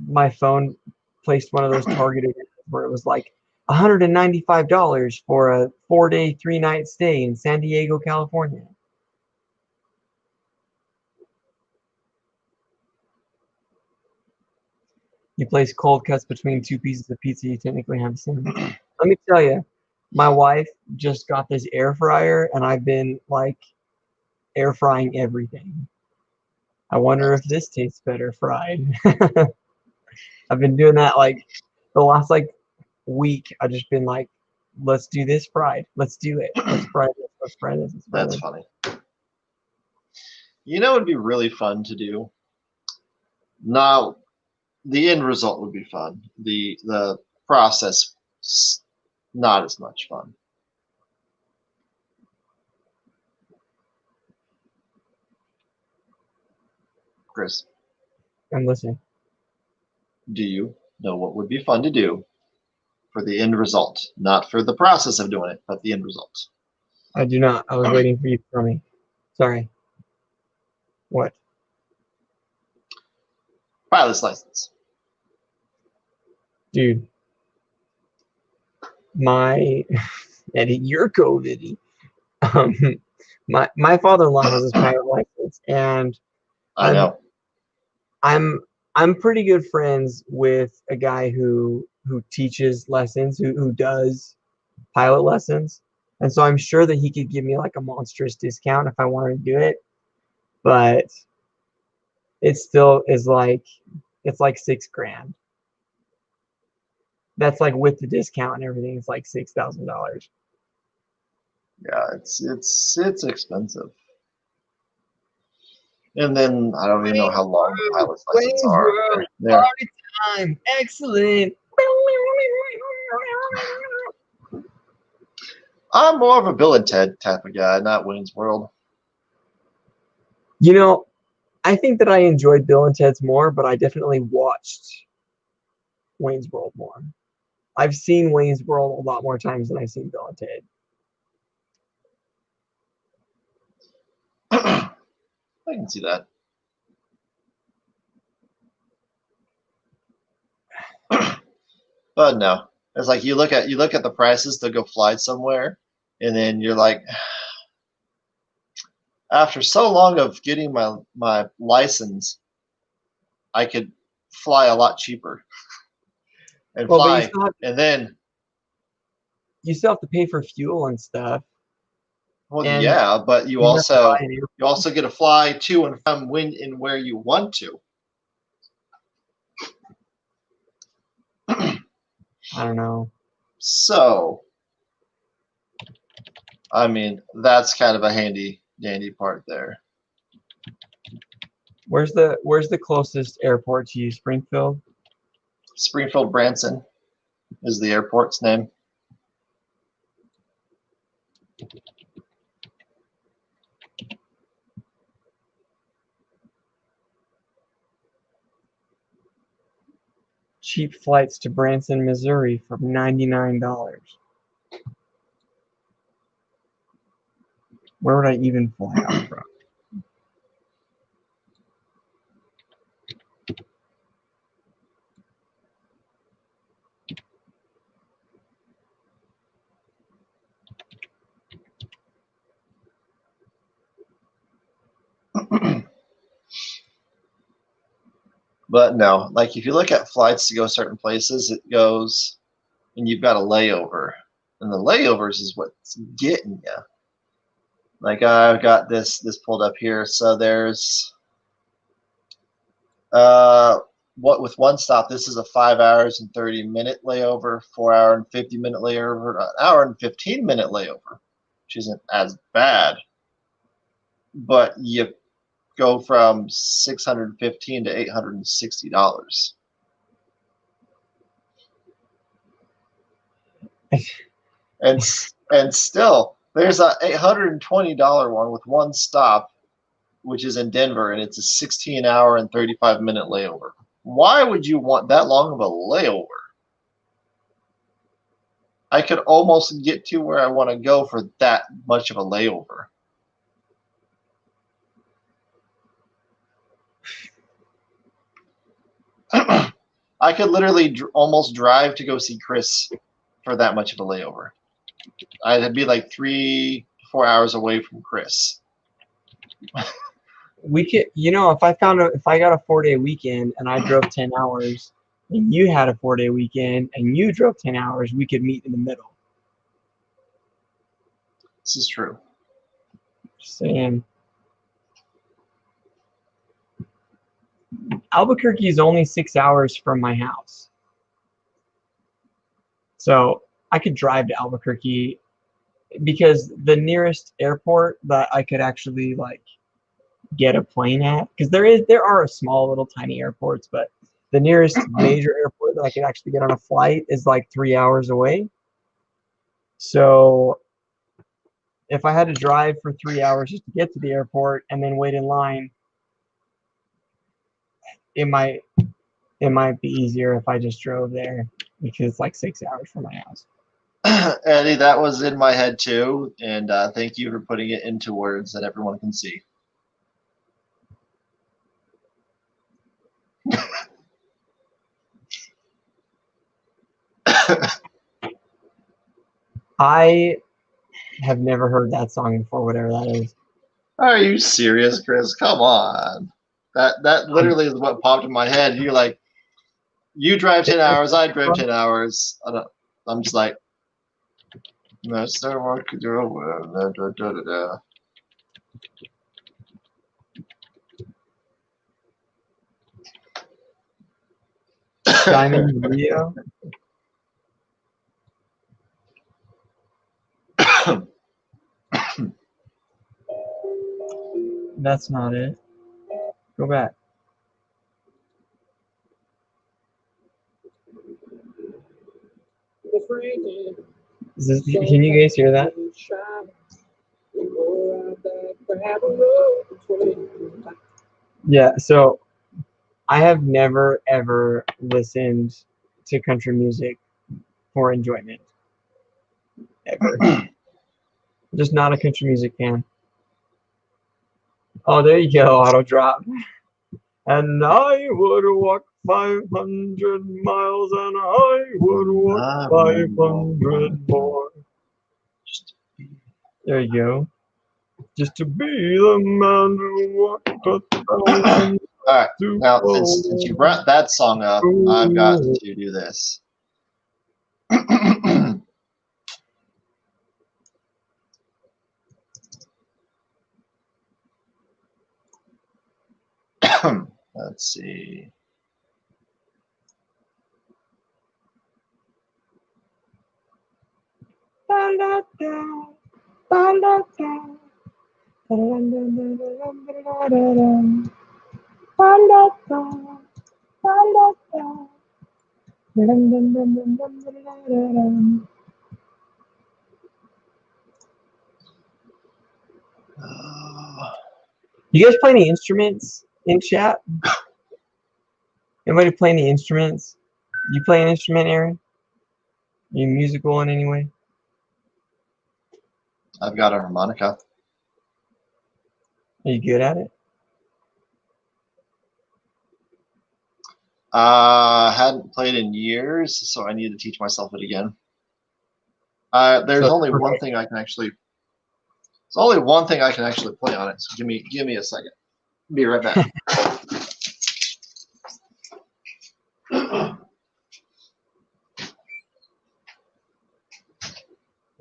B: my phone placed one of those targeted where it was like $195 for a 4-day, 3-night stay in San Diego, California. You place cold cuts between 2 pieces of pizza, you technically have the same. Let me tell you, my wife just got this air fryer, and I've been like air frying everything. I wonder if this tastes better fried. I've been doing that like the last like week. I've just been like, let's do this fried. Let's do it. Let's fry this. Let's fry this. Let's fry
A: That's
B: this.
A: funny. You know, it'd be really fun to do. Now, the end result would be fun. The process, not as much fun. Chris,
B: I'm listening.
A: do you know what would be fun to do for the end result? Not for the process of doing it, but the end result.
B: I do not. I was waiting for you to tell me. Sorry. What?
A: Pilot's license.
B: Dude. My Eddie, you're COVID. My father-in-law has his pilot license, and
A: I
B: I'm
A: know.
B: I'm I'm pretty good friends with a guy who teaches lessons, who does pilot lessons, and so I'm sure that he could give me like a monstrous discount if I wanted to do it, but it still is like it's like 6 grand. That's like with the discount and everything, it's like $6,000.
A: Yeah, it's expensive. And then I don't even know how long the pilot's license
B: Wayne's
A: are.
B: World,
A: There.
B: party time, excellent.
A: I'm more of a Bill and Ted type of guy, not Wayne's World.
B: You know, I think that I enjoyed Bill and Ted's more, but I definitely watched Wayne's World more. I've seen Wayne's World a lot more times than I've seen Bill and Ted.
A: I can see that. But no, it's like you look at the prices to go fly somewhere, and then you're like, after so long of getting my license, I could fly a lot cheaper and
B: Well, but
A: fly, and then
B: you still have to pay for fuel and stuff,
A: well,
B: and
A: yeah, but you
B: you have to buy
A: also
B: an airplane.
A: you also get to fly to and from when and where you want to.
B: I don't know.
A: So, I mean, that's kind of a handy dandy part there.
B: Where's the closest airport to you? Springfield?
A: Springfield Branson is the airport's name.
B: Cheap flights to Branson, Missouri for $99. Where would I even fly out from?
A: But no, like if you look at flights to go certain places, it goes and you've got a layover, and the layovers is what's getting you. Like I've got this pulled up here. So there's what with one stop. This is a 5 hours and 30 minute layover, 4 hour and 50 minute layover, an hour and 15 minute layover, which isn't as bad. But you go from $615 to $860. and and still there's a $820 one with one stop, which is in Denver, and it's a 16 hour and 35 minute layover. Why would you want that long of a layover? I could almost get to where I want to go for that much of a layover. I could literally almost drive to go see Chris for that much of a layover. I'd be like 3-4 hours away from Chris.
B: We could, if I got a 4-day weekend and I drove 10 hours and you had a 4-day weekend and you drove 10 hours, we could meet in the middle.
A: This is true.
B: Just saying. Albuquerque is only 6 hours from my house. So I could drive to Albuquerque because the nearest airport that I could actually like get a plane at, because there are small little tiny airports, but the nearest major airport that I could actually get on a flight is like 3 hours away. So if I had to drive for 3 hours just to get to the airport and then wait in line, it might be easier if I just drove there because it's like 6 hours from my house.
A: Eddie, that was in my head too, and thank you for putting it into words that everyone can see.
B: I have never heard that song before, whatever that is.
A: Are you serious, Chris? Come on. That literally is what popped in my head. You're like, you drive 10 hours, I drive 10 hours. I'm just like, Mr. What could do?
B: Diamond Rio. That's not it. Go back. Is this, can you guys hear that? Yeah, so I have never ever listened to country music for enjoyment. Ever. Just not a country music fan. Oh, there you go, auto drop. And I would walk 500 miles and I would walk 500 more. There you go. Just to be the man who walked 1,000.
A: All right. Now, since you brought that song up, I've got to do this. Let's see.
B: You guys play any instruments in chat? Anybody play any instruments? You play an instrument, Aaron? Are you musical in any way?
A: I've got a harmonica.
B: Are you good at it?
A: Hadn't played in years, so I need to teach myself it again. There's only one thing I can actually. There's only one thing I can actually play on it. So give me a second. Be right back.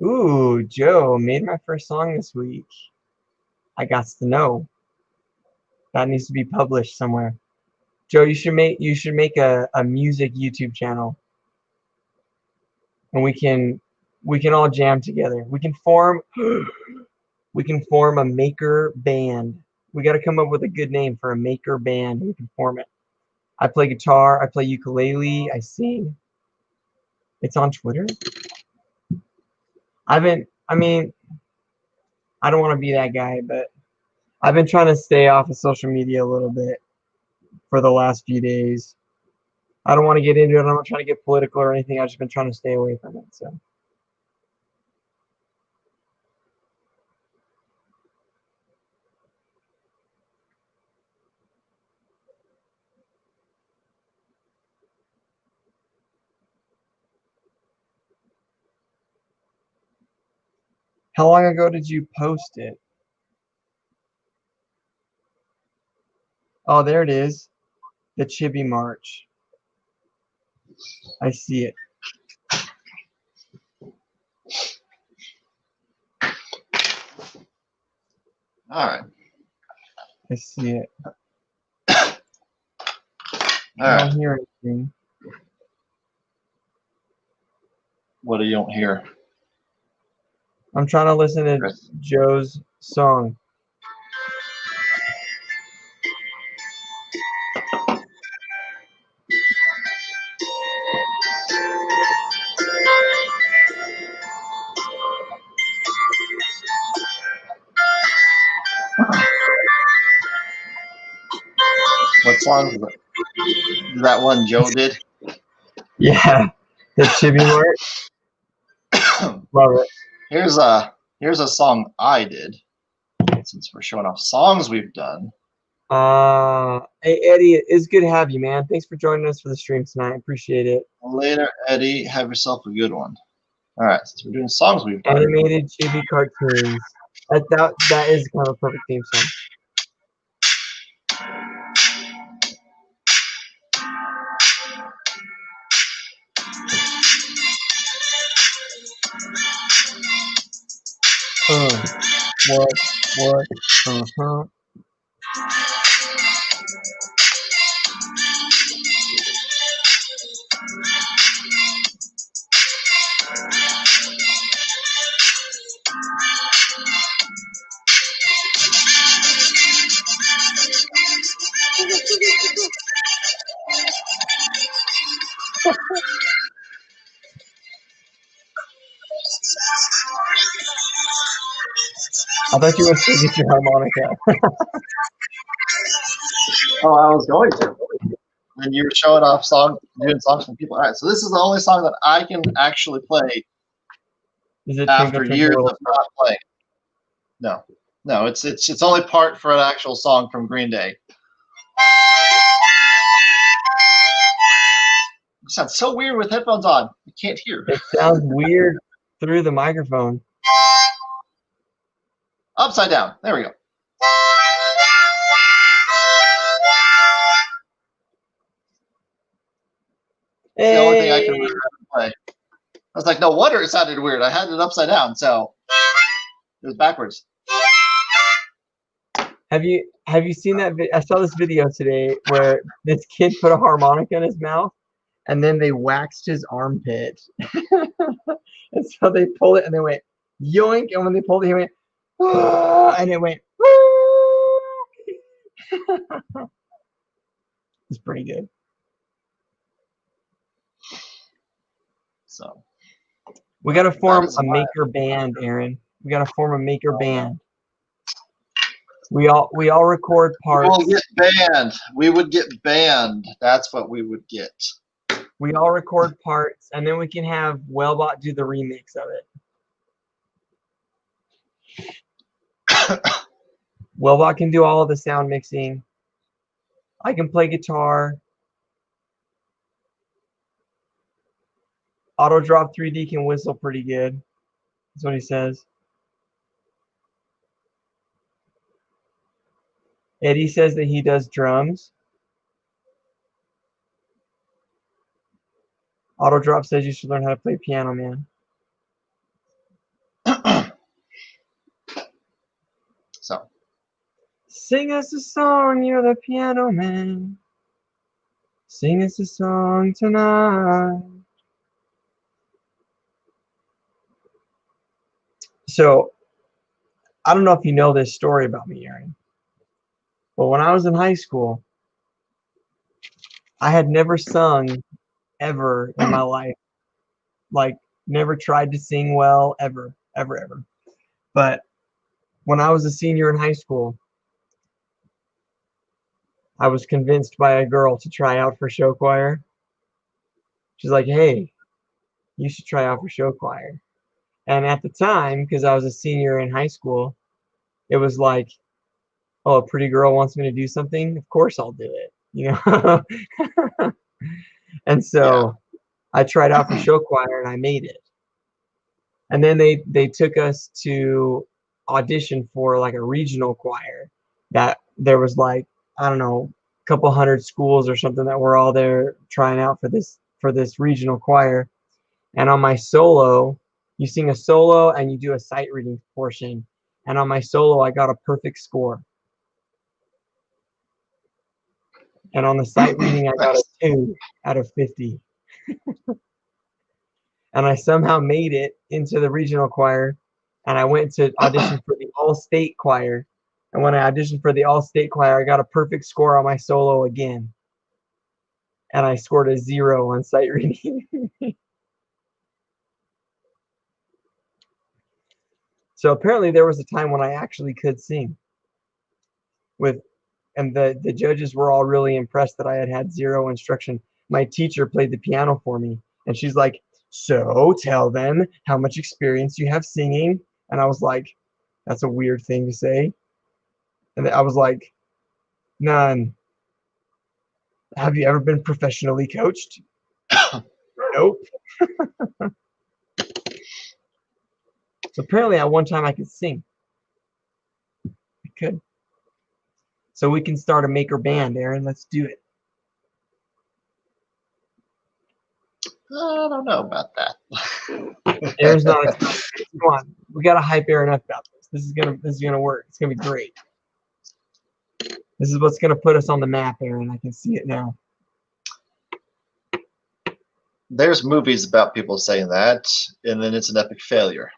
B: Ooh, Joe made my first song this week. I got to know. That needs to be published somewhere. Joe, you should make a music YouTube channel, and we can all jam together. We can form a maker band. We got to come up with a good name for a maker band. We can form it. I play guitar. I play ukulele. I sing. It's on Twitter. I don't want to be that guy, but I've been trying to stay off of social media a little bit for the last few days. I don't want to get into it. I'm not trying to get political or anything. I've just been trying to stay away from it. So. How long ago did you post it? Oh, there it is. The Chibi March. I see it.
A: All right.
B: I see it.
A: All
B: I don't
A: right.
B: hear anything.
A: What do you don't hear?
B: I'm trying to listen to
A: Chris?
B: Joe's song.
A: What song is it? Is that one Joe did?
B: Yeah, the Chibi March. Love it.
A: Here's a song I did. Since we're showing off songs we've done.
B: Hey Eddie, it's good to have you, man. Thanks for joining us for the stream tonight. Appreciate it.
A: Later, Eddie. Have yourself a good one. All right, since we're doing songs, we've done.
B: Animated chibi cartoons. That is kind of a perfect theme song. What? Uh-huh. I thought you went to get your harmonica.
A: Oh, I was going to. And you were showing off doing songs from people. All right, so this is the only song that I can actually play
B: Is it
A: after
B: Twinkle,
A: years
B: Twinkle
A: of not playing. No, it's only part for an actual song from Green Day. It sounds so weird with headphones on. I can't hear.
B: It sounds weird through the microphone.
A: Upside down. There we go. It's the only thing I can remember how to play. I was like, no wonder it sounded weird. I had it upside down, so it was backwards.
B: Have you seen that? I saw this video today where this kid put a harmonica in his mouth, and then they waxed his armpit, and so they pulled it, and they went yoink, and when they pulled it, he went, and it went. It's pretty good.
A: So
B: we got to form a maker band, Aaron. We got to form a maker band. We all record parts.
A: We'll get banned. We would get banned. That's what we would get.
B: We all record parts, and then we can have Wellbot do the remix of it. Wellbot can do all of the sound mixing. I can play guitar. Auto Drop 3D can whistle pretty good. That's what he says. Eddie says that he does drums. Auto Drop says you should learn how to play piano, man.
A: So.
B: Sing us a song, you're the piano man. Sing us a song tonight. So, I don't know if you know this story about me, Aaron. But when I was in high school, I had never sung ever in my life. Like, never tried to sing well, ever. But when I was a senior in high school, I was convinced by a girl to try out for show choir. She's like, hey, you should try out for show choir. And at the time, because I was a senior in high school, it was like, oh, a pretty girl wants me to do something? Of course I'll do it, you know? And so I tried out for show choir and I made it. And then they took us to audition for like a regional choir that there was like, I don't know, a couple hundred schools or something that were all there trying out for this regional choir. And on my solo, you sing a solo and you do a sight reading portion. And on my solo, I got a perfect score. And on the sight reading, I got a 2 out of 50. And I somehow made it into the regional choir. And I went to audition for the all-state choir. And when I auditioned for the all-state choir, I got a perfect score on my solo again. And I scored a 0 on sight reading. So apparently there was a time when I actually could sing. And the judges were all really impressed that I had 0 instruction. My teacher played the piano for me. And she's like, so tell them how much experience you have singing. And I was like, that's a weird thing to say. And I was like, none. Have you ever been professionally coached? Nope. So apparently at one time I could sing. I could. So we can start a maker band, Aaron. Let's do it.
A: I don't know about that.
B: Aaron's not excited. Come on, we gotta hype Aaron up about this. This is gonna work. It's gonna be great. This is what's gonna put us on the map, Aaron. I can see it now.
A: There's movies about people saying that, and then it's an epic failure.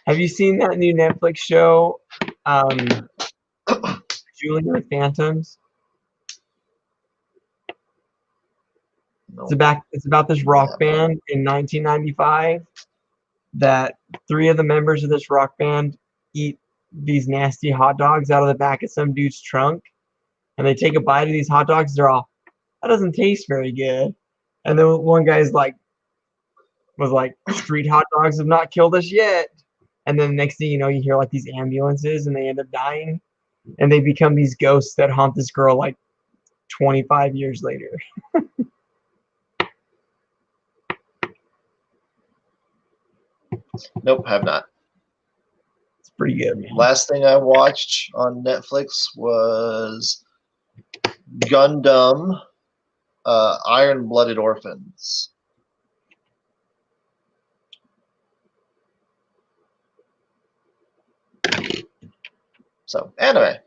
B: Have you seen that new Netflix show, Julie and the Phantoms?
A: No.
B: It's about this rock band in 1995 that 3 of the members of this rock band eat these nasty hot dogs out of the back of some dude's trunk, and they take a bite of these hot dogs. They're all, that doesn't taste very good. And then one guy's like, was like, street hot dogs have not killed us yet. And then next thing you know, you hear like these ambulances, and they end up dying, and they become these ghosts that haunt this girl like 25 years later.
A: Nope, have not.
B: It's pretty good, man.
A: Last thing I watched on Netflix was Gundam Iron-Blooded Orphans. So, anime.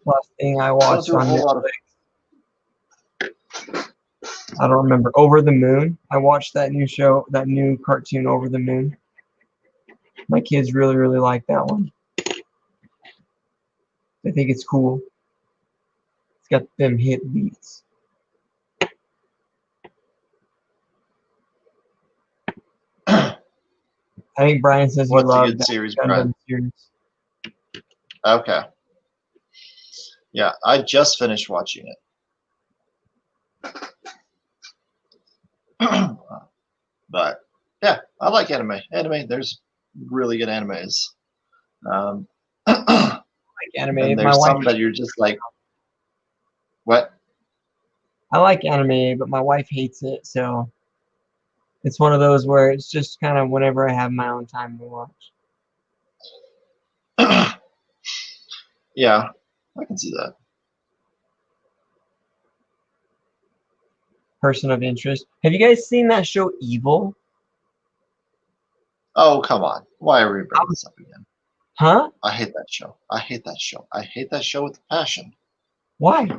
B: Last thing I watched on Netflix.
A: Of...
B: I don't remember. Over the Moon. I watched that new show, that new cartoon, Over the Moon. My kids really, really like that one. I think it's cool. It's got them hit beats. I think Brian says he loved that
A: series,
B: Gundam series.
A: Okay. Yeah, I just finished watching it. But yeah, I like anime. There's really good animes.
B: I like anime.
A: And there's some that you're just like, what?
B: I like anime, but my wife hates it, so it's one of those where it's just kind of whenever I have my own time to watch.
A: Yeah, I can see that.
B: Person of interest. Have you guys seen that show Evil?
A: Oh, come on. Why are we bringing this up again?
B: Huh?
A: I hate that show. I hate that show with passion.
B: Why?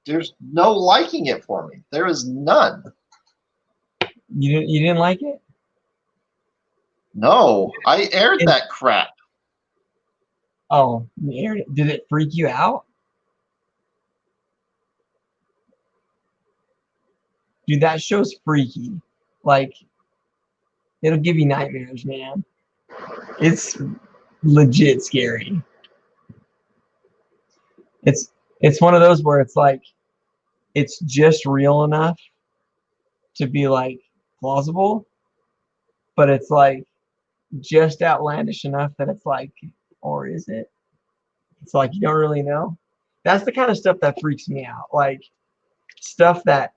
A: There's no liking it for me. There is none.
B: You didn't like it?
A: No, I aired that crap.
B: Oh, you aired it. Did it freak you out? Dude, that show's freaky. Like, it'll give you nightmares, man. It's legit scary. It's one of those where it's like, it's just real enough to be like plausible, but it's like just outlandish enough that it's like, or is it? It's like you don't really know. That's the kind of stuff that freaks me out. Like stuff that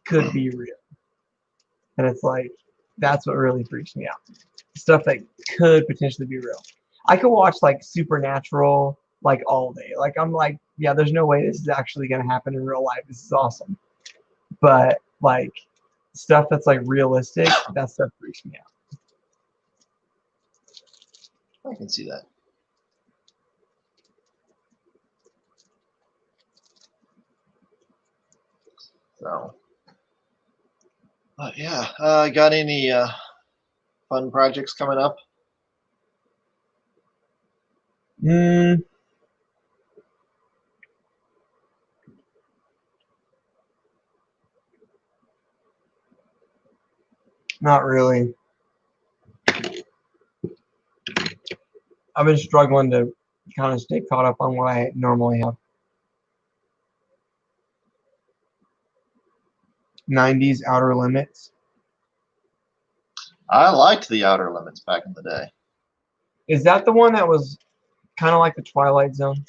B: could be real. And it's like, that's what really freaks me out. Stuff that could potentially be real. I could watch like Supernatural like all day. Like I'm like, yeah, there's no way this is actually gonna happen in real life. This is awesome. But like stuff that's like realistic, that stuff freaks me out.
A: I can see that. So, yeah, got any fun projects coming up?
B: Not really. I've been struggling to kind of stay caught up on what I normally have. 90s Outer Limits.
A: I liked the Outer Limits back in the day.
B: Is that the one that was kind of like the Twilight Zone?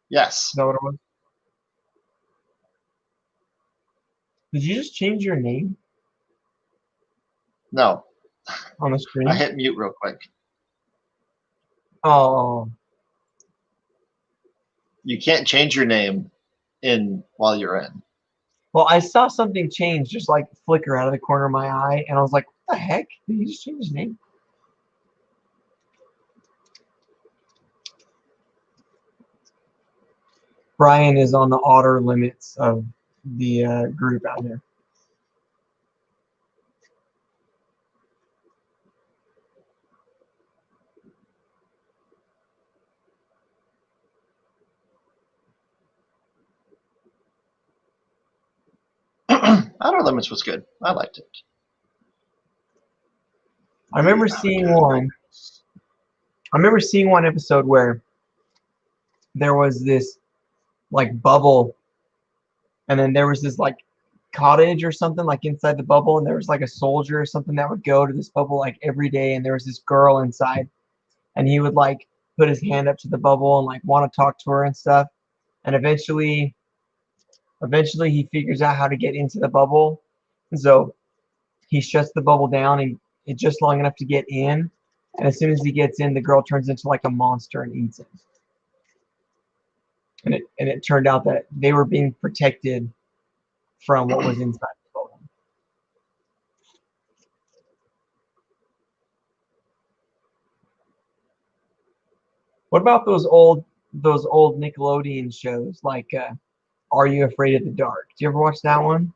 A: Yes.
B: Is that what it was? Did you just change your name
A: No,
B: on the
A: I
B: screen?
A: hit mute real quick.
B: Oh,
A: You can't change your name while you're in.
B: well, I saw something change, just like flicker out of the corner of my eye, and I was like, "What the heck? Did he just change his name?" Brian is on the outer limits of the group out here.
A: Outer Limits was good. I liked it.
B: I remember seeing one. I remember seeing one episode where there was this like bubble, and then there was this like cottage or something like inside the bubble, and there was like a soldier or something that would go to this bubble like every day, and there was this girl inside, and he would like put his hand up to the bubble and like want to talk to her and stuff, and eventually he figures out how to get into the bubble, and so he shuts the bubble down and it's just long enough to get in, and as soon as he gets in, the girl turns into like a monster and eats him. And it turned out that they were being protected from what was inside the bubble. What about those old Nickelodeon shows like Are You Afraid of the Dark? Do you ever watch that one?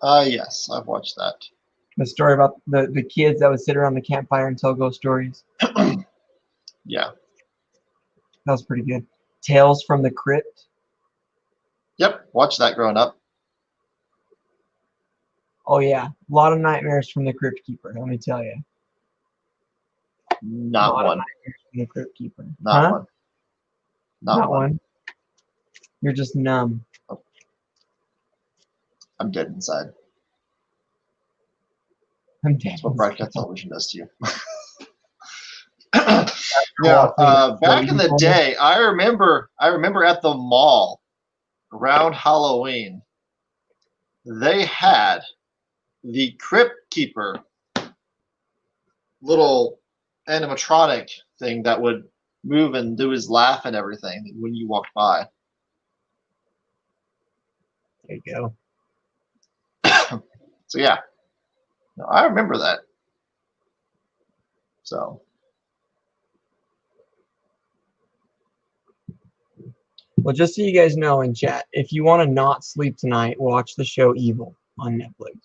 A: Yes, I've watched that.
B: The story about the kids that would sit around the campfire and tell ghost stories.
A: Yeah.
B: That was pretty good. Tales from the Crypt.
A: Yep, watched that growing up.
B: Oh yeah, a lot of nightmares from the Crypt Keeper. Let me tell you.
A: Not one.
B: From the Crypt Keeper.
A: Not one.
B: Not one. You're just numb.
A: I'm dead inside.
B: I'm dead.
A: That's what broadcast television does to you. Now, back in the day, I remember at the mall around Halloween, they had the Crypt Keeper little animatronic thing that would move and do his laugh and everything when you walked by.
B: There you go.
A: So yeah, no, I remember that. So.
B: Well, just so you guys know in chat, if you want to not sleep tonight, watch the show Evil on Netflix.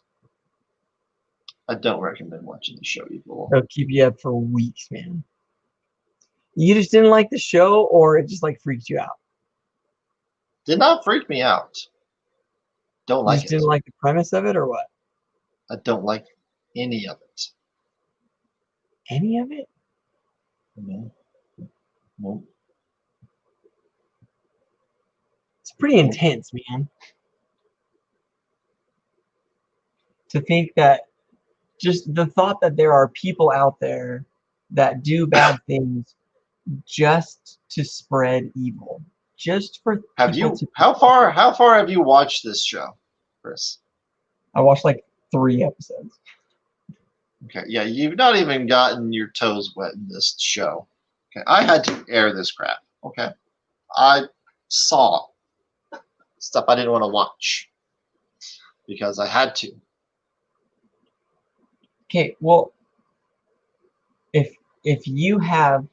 A: I don't recommend watching the show Evil.
B: It'll keep you up for weeks, man. You just didn't like the show, or it just like freaked you out?
A: Did not freak me out. Don't like it.
B: You just didn't like the premise of it, or what?
A: I don't like any of it.
B: Any of it?
A: No. Nope.
B: It's pretty intense, man. To think that just the thought that there are people out there that do bad things just to spread evil, just for people to.
A: How far have you watched this show, Chris?
B: I watched like 3 episodes.
A: Okay, yeah, you've not even gotten your toes wet in this show. Okay, I had to air this crap. Okay, I saw stuff I didn't want to watch because I had to.
B: Okay, well, if you have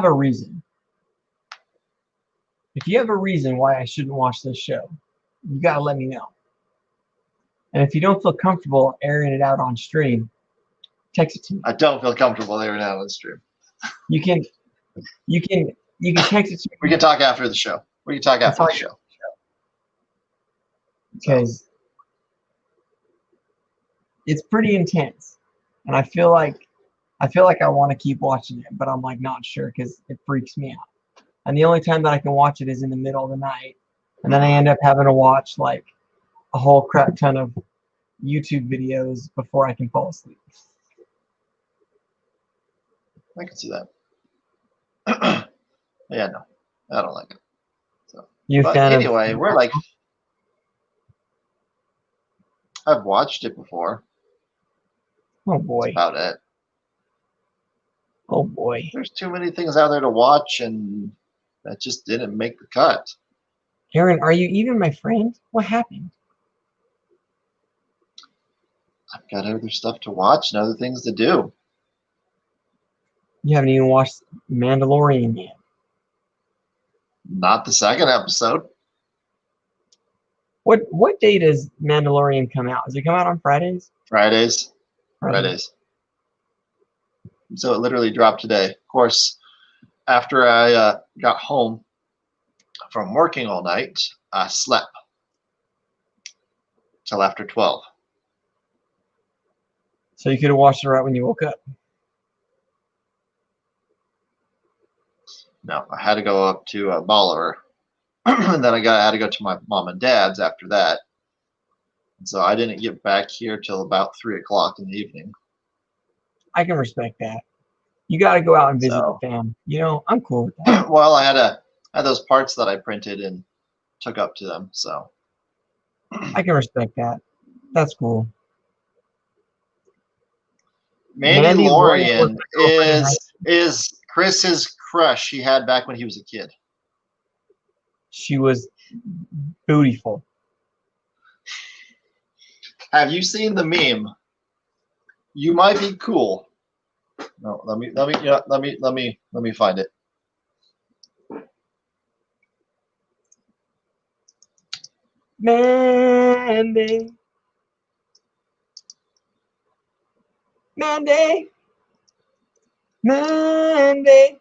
B: a reason, why I shouldn't watch this show, you gotta let me know. And if you don't feel comfortable airing it out on stream, text it to me.
A: I don't feel comfortable airing it out on stream.
B: You can text it to me.
A: We can talk after the show. We can talk after the show.
B: Because it's pretty intense, and I feel like I want to keep watching it, but I'm like not sure because it freaks me out. And the only time that I can watch it is in the middle of the night, and then I end up having to watch like a whole crap ton of YouTube videos before I can fall asleep.
A: I can see that. Yeah, no, I don't like it. So
B: You a
A: But
B: fan of?
A: anyway, we're like, I've watched it before.
B: Oh
A: That's
B: boy.
A: about it.
B: Oh boy.
A: There's too many things out there to watch, and that just didn't make the cut.
B: Aaron, are you even my friend? What happened?
A: I've got other stuff to watch and other things to do.
B: You haven't even watched Mandalorian yet.
A: Not the second episode.
B: What day does Mandalorian come out? Does it come out on Fridays?
A: Fridays. So it literally dropped today. Of course, after I got home from working all night, I slept till after 12.
B: So you could have watched it right when you woke up.
A: No, I had to go up to Bolivar, and then I had to go to my mom and dad's after that. So I didn't get back here till about 3 o'clock in the evening.
B: I can respect that. You got to go out and visit
A: So,
B: the fam. You know, I'm cool with that.
A: well, I had those parts that I printed and took up to them. So
B: I can respect that. That's cool.
A: Mandalorian
B: Mandalorian
A: is Chris's crush he had back when he was a kid.
B: She was beautiful.
A: Have you seen the meme? You might be cool. No, let me find it.
B: Mandy. Mandy. Mandy.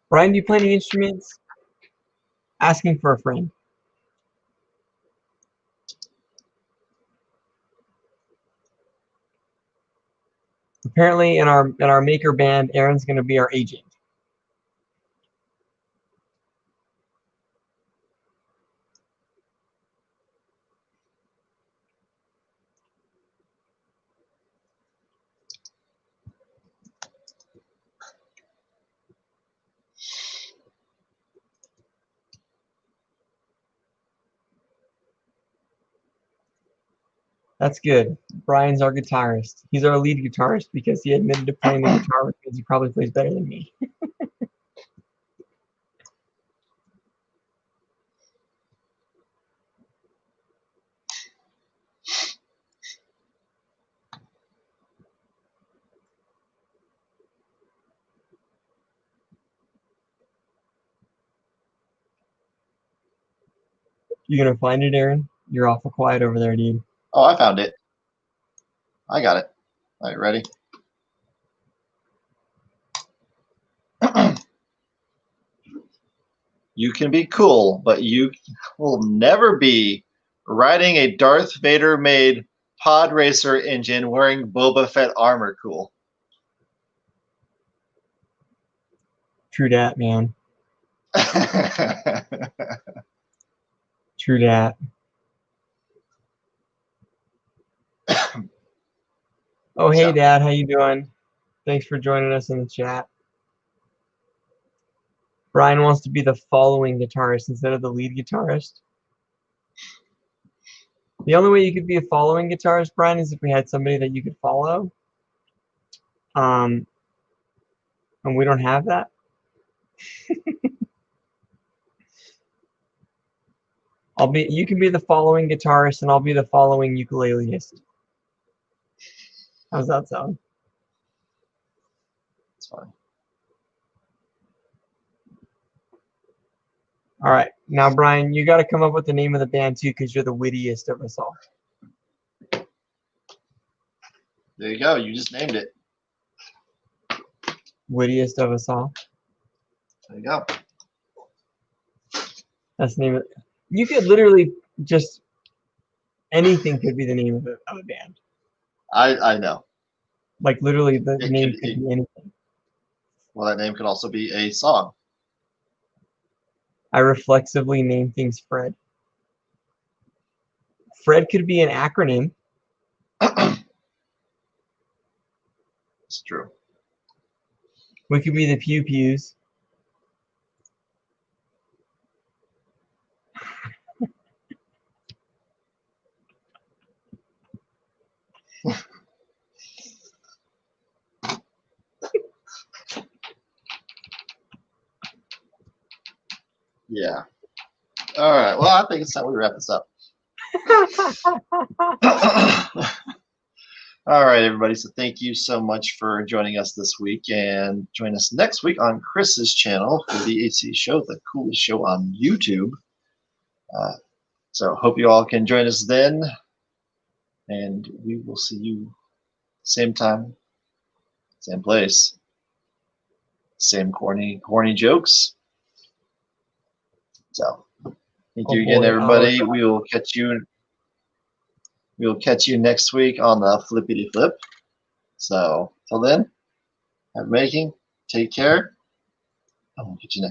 B: Brian, do you play any instruments? Asking for a friend. Apparently, in our maker band, Aaron's going to be our agent. That's good. Brian's our guitarist. He's our lead guitarist because he admitted to playing the guitar because he probably plays better than me. You gonna find it, Aaron? You're awful quiet over there, dude.
A: Oh, I found it. I got it. All right, ready? You can be cool, but you will never be riding a Darth Vader made pod racer engine wearing Boba Fett armor cool.
B: True dat, man. True dat. Oh, hey, Dad. How you doing? Thanks for joining us in the chat. Brian wants to be the following guitarist instead of the lead guitarist. The only way you could be a following guitarist, Brian, is if we had somebody that you could follow. And we don't have that. You can be the following guitarist and I'll be the following ukuleleist. How's that sound?
A: It's fine.
B: All right. Now, Brian, you got to come up with the name of the band too because you're the wittiest of us all.
A: There you go. You just named it.
B: Wittiest of us all.
A: There you go.
B: That's the name of it. You could literally just anything could be the name of a band.
A: I know.
B: Like literally, the
A: It
B: name
A: could-
B: could be anything.
A: Well, that name could also be a song.
B: I reflexively name things Fred. Fred could be an acronym.
A: It's true.
B: We could be the Pew Pews.
A: Yeah. All right. Well, I think it's time we wrap this up. All right, everybody. So thank you so much for joining us this week, and join us next week on Chris's channel for the AC Show, the coolest show on YouTube. So hope you all can join us then, and we will see you same time, same place, same corny jokes. So thank you again, everybody. We will catch you. We will catch you next week on the Flippity Flip. So till then, have making. Take care. And we'll catch you next.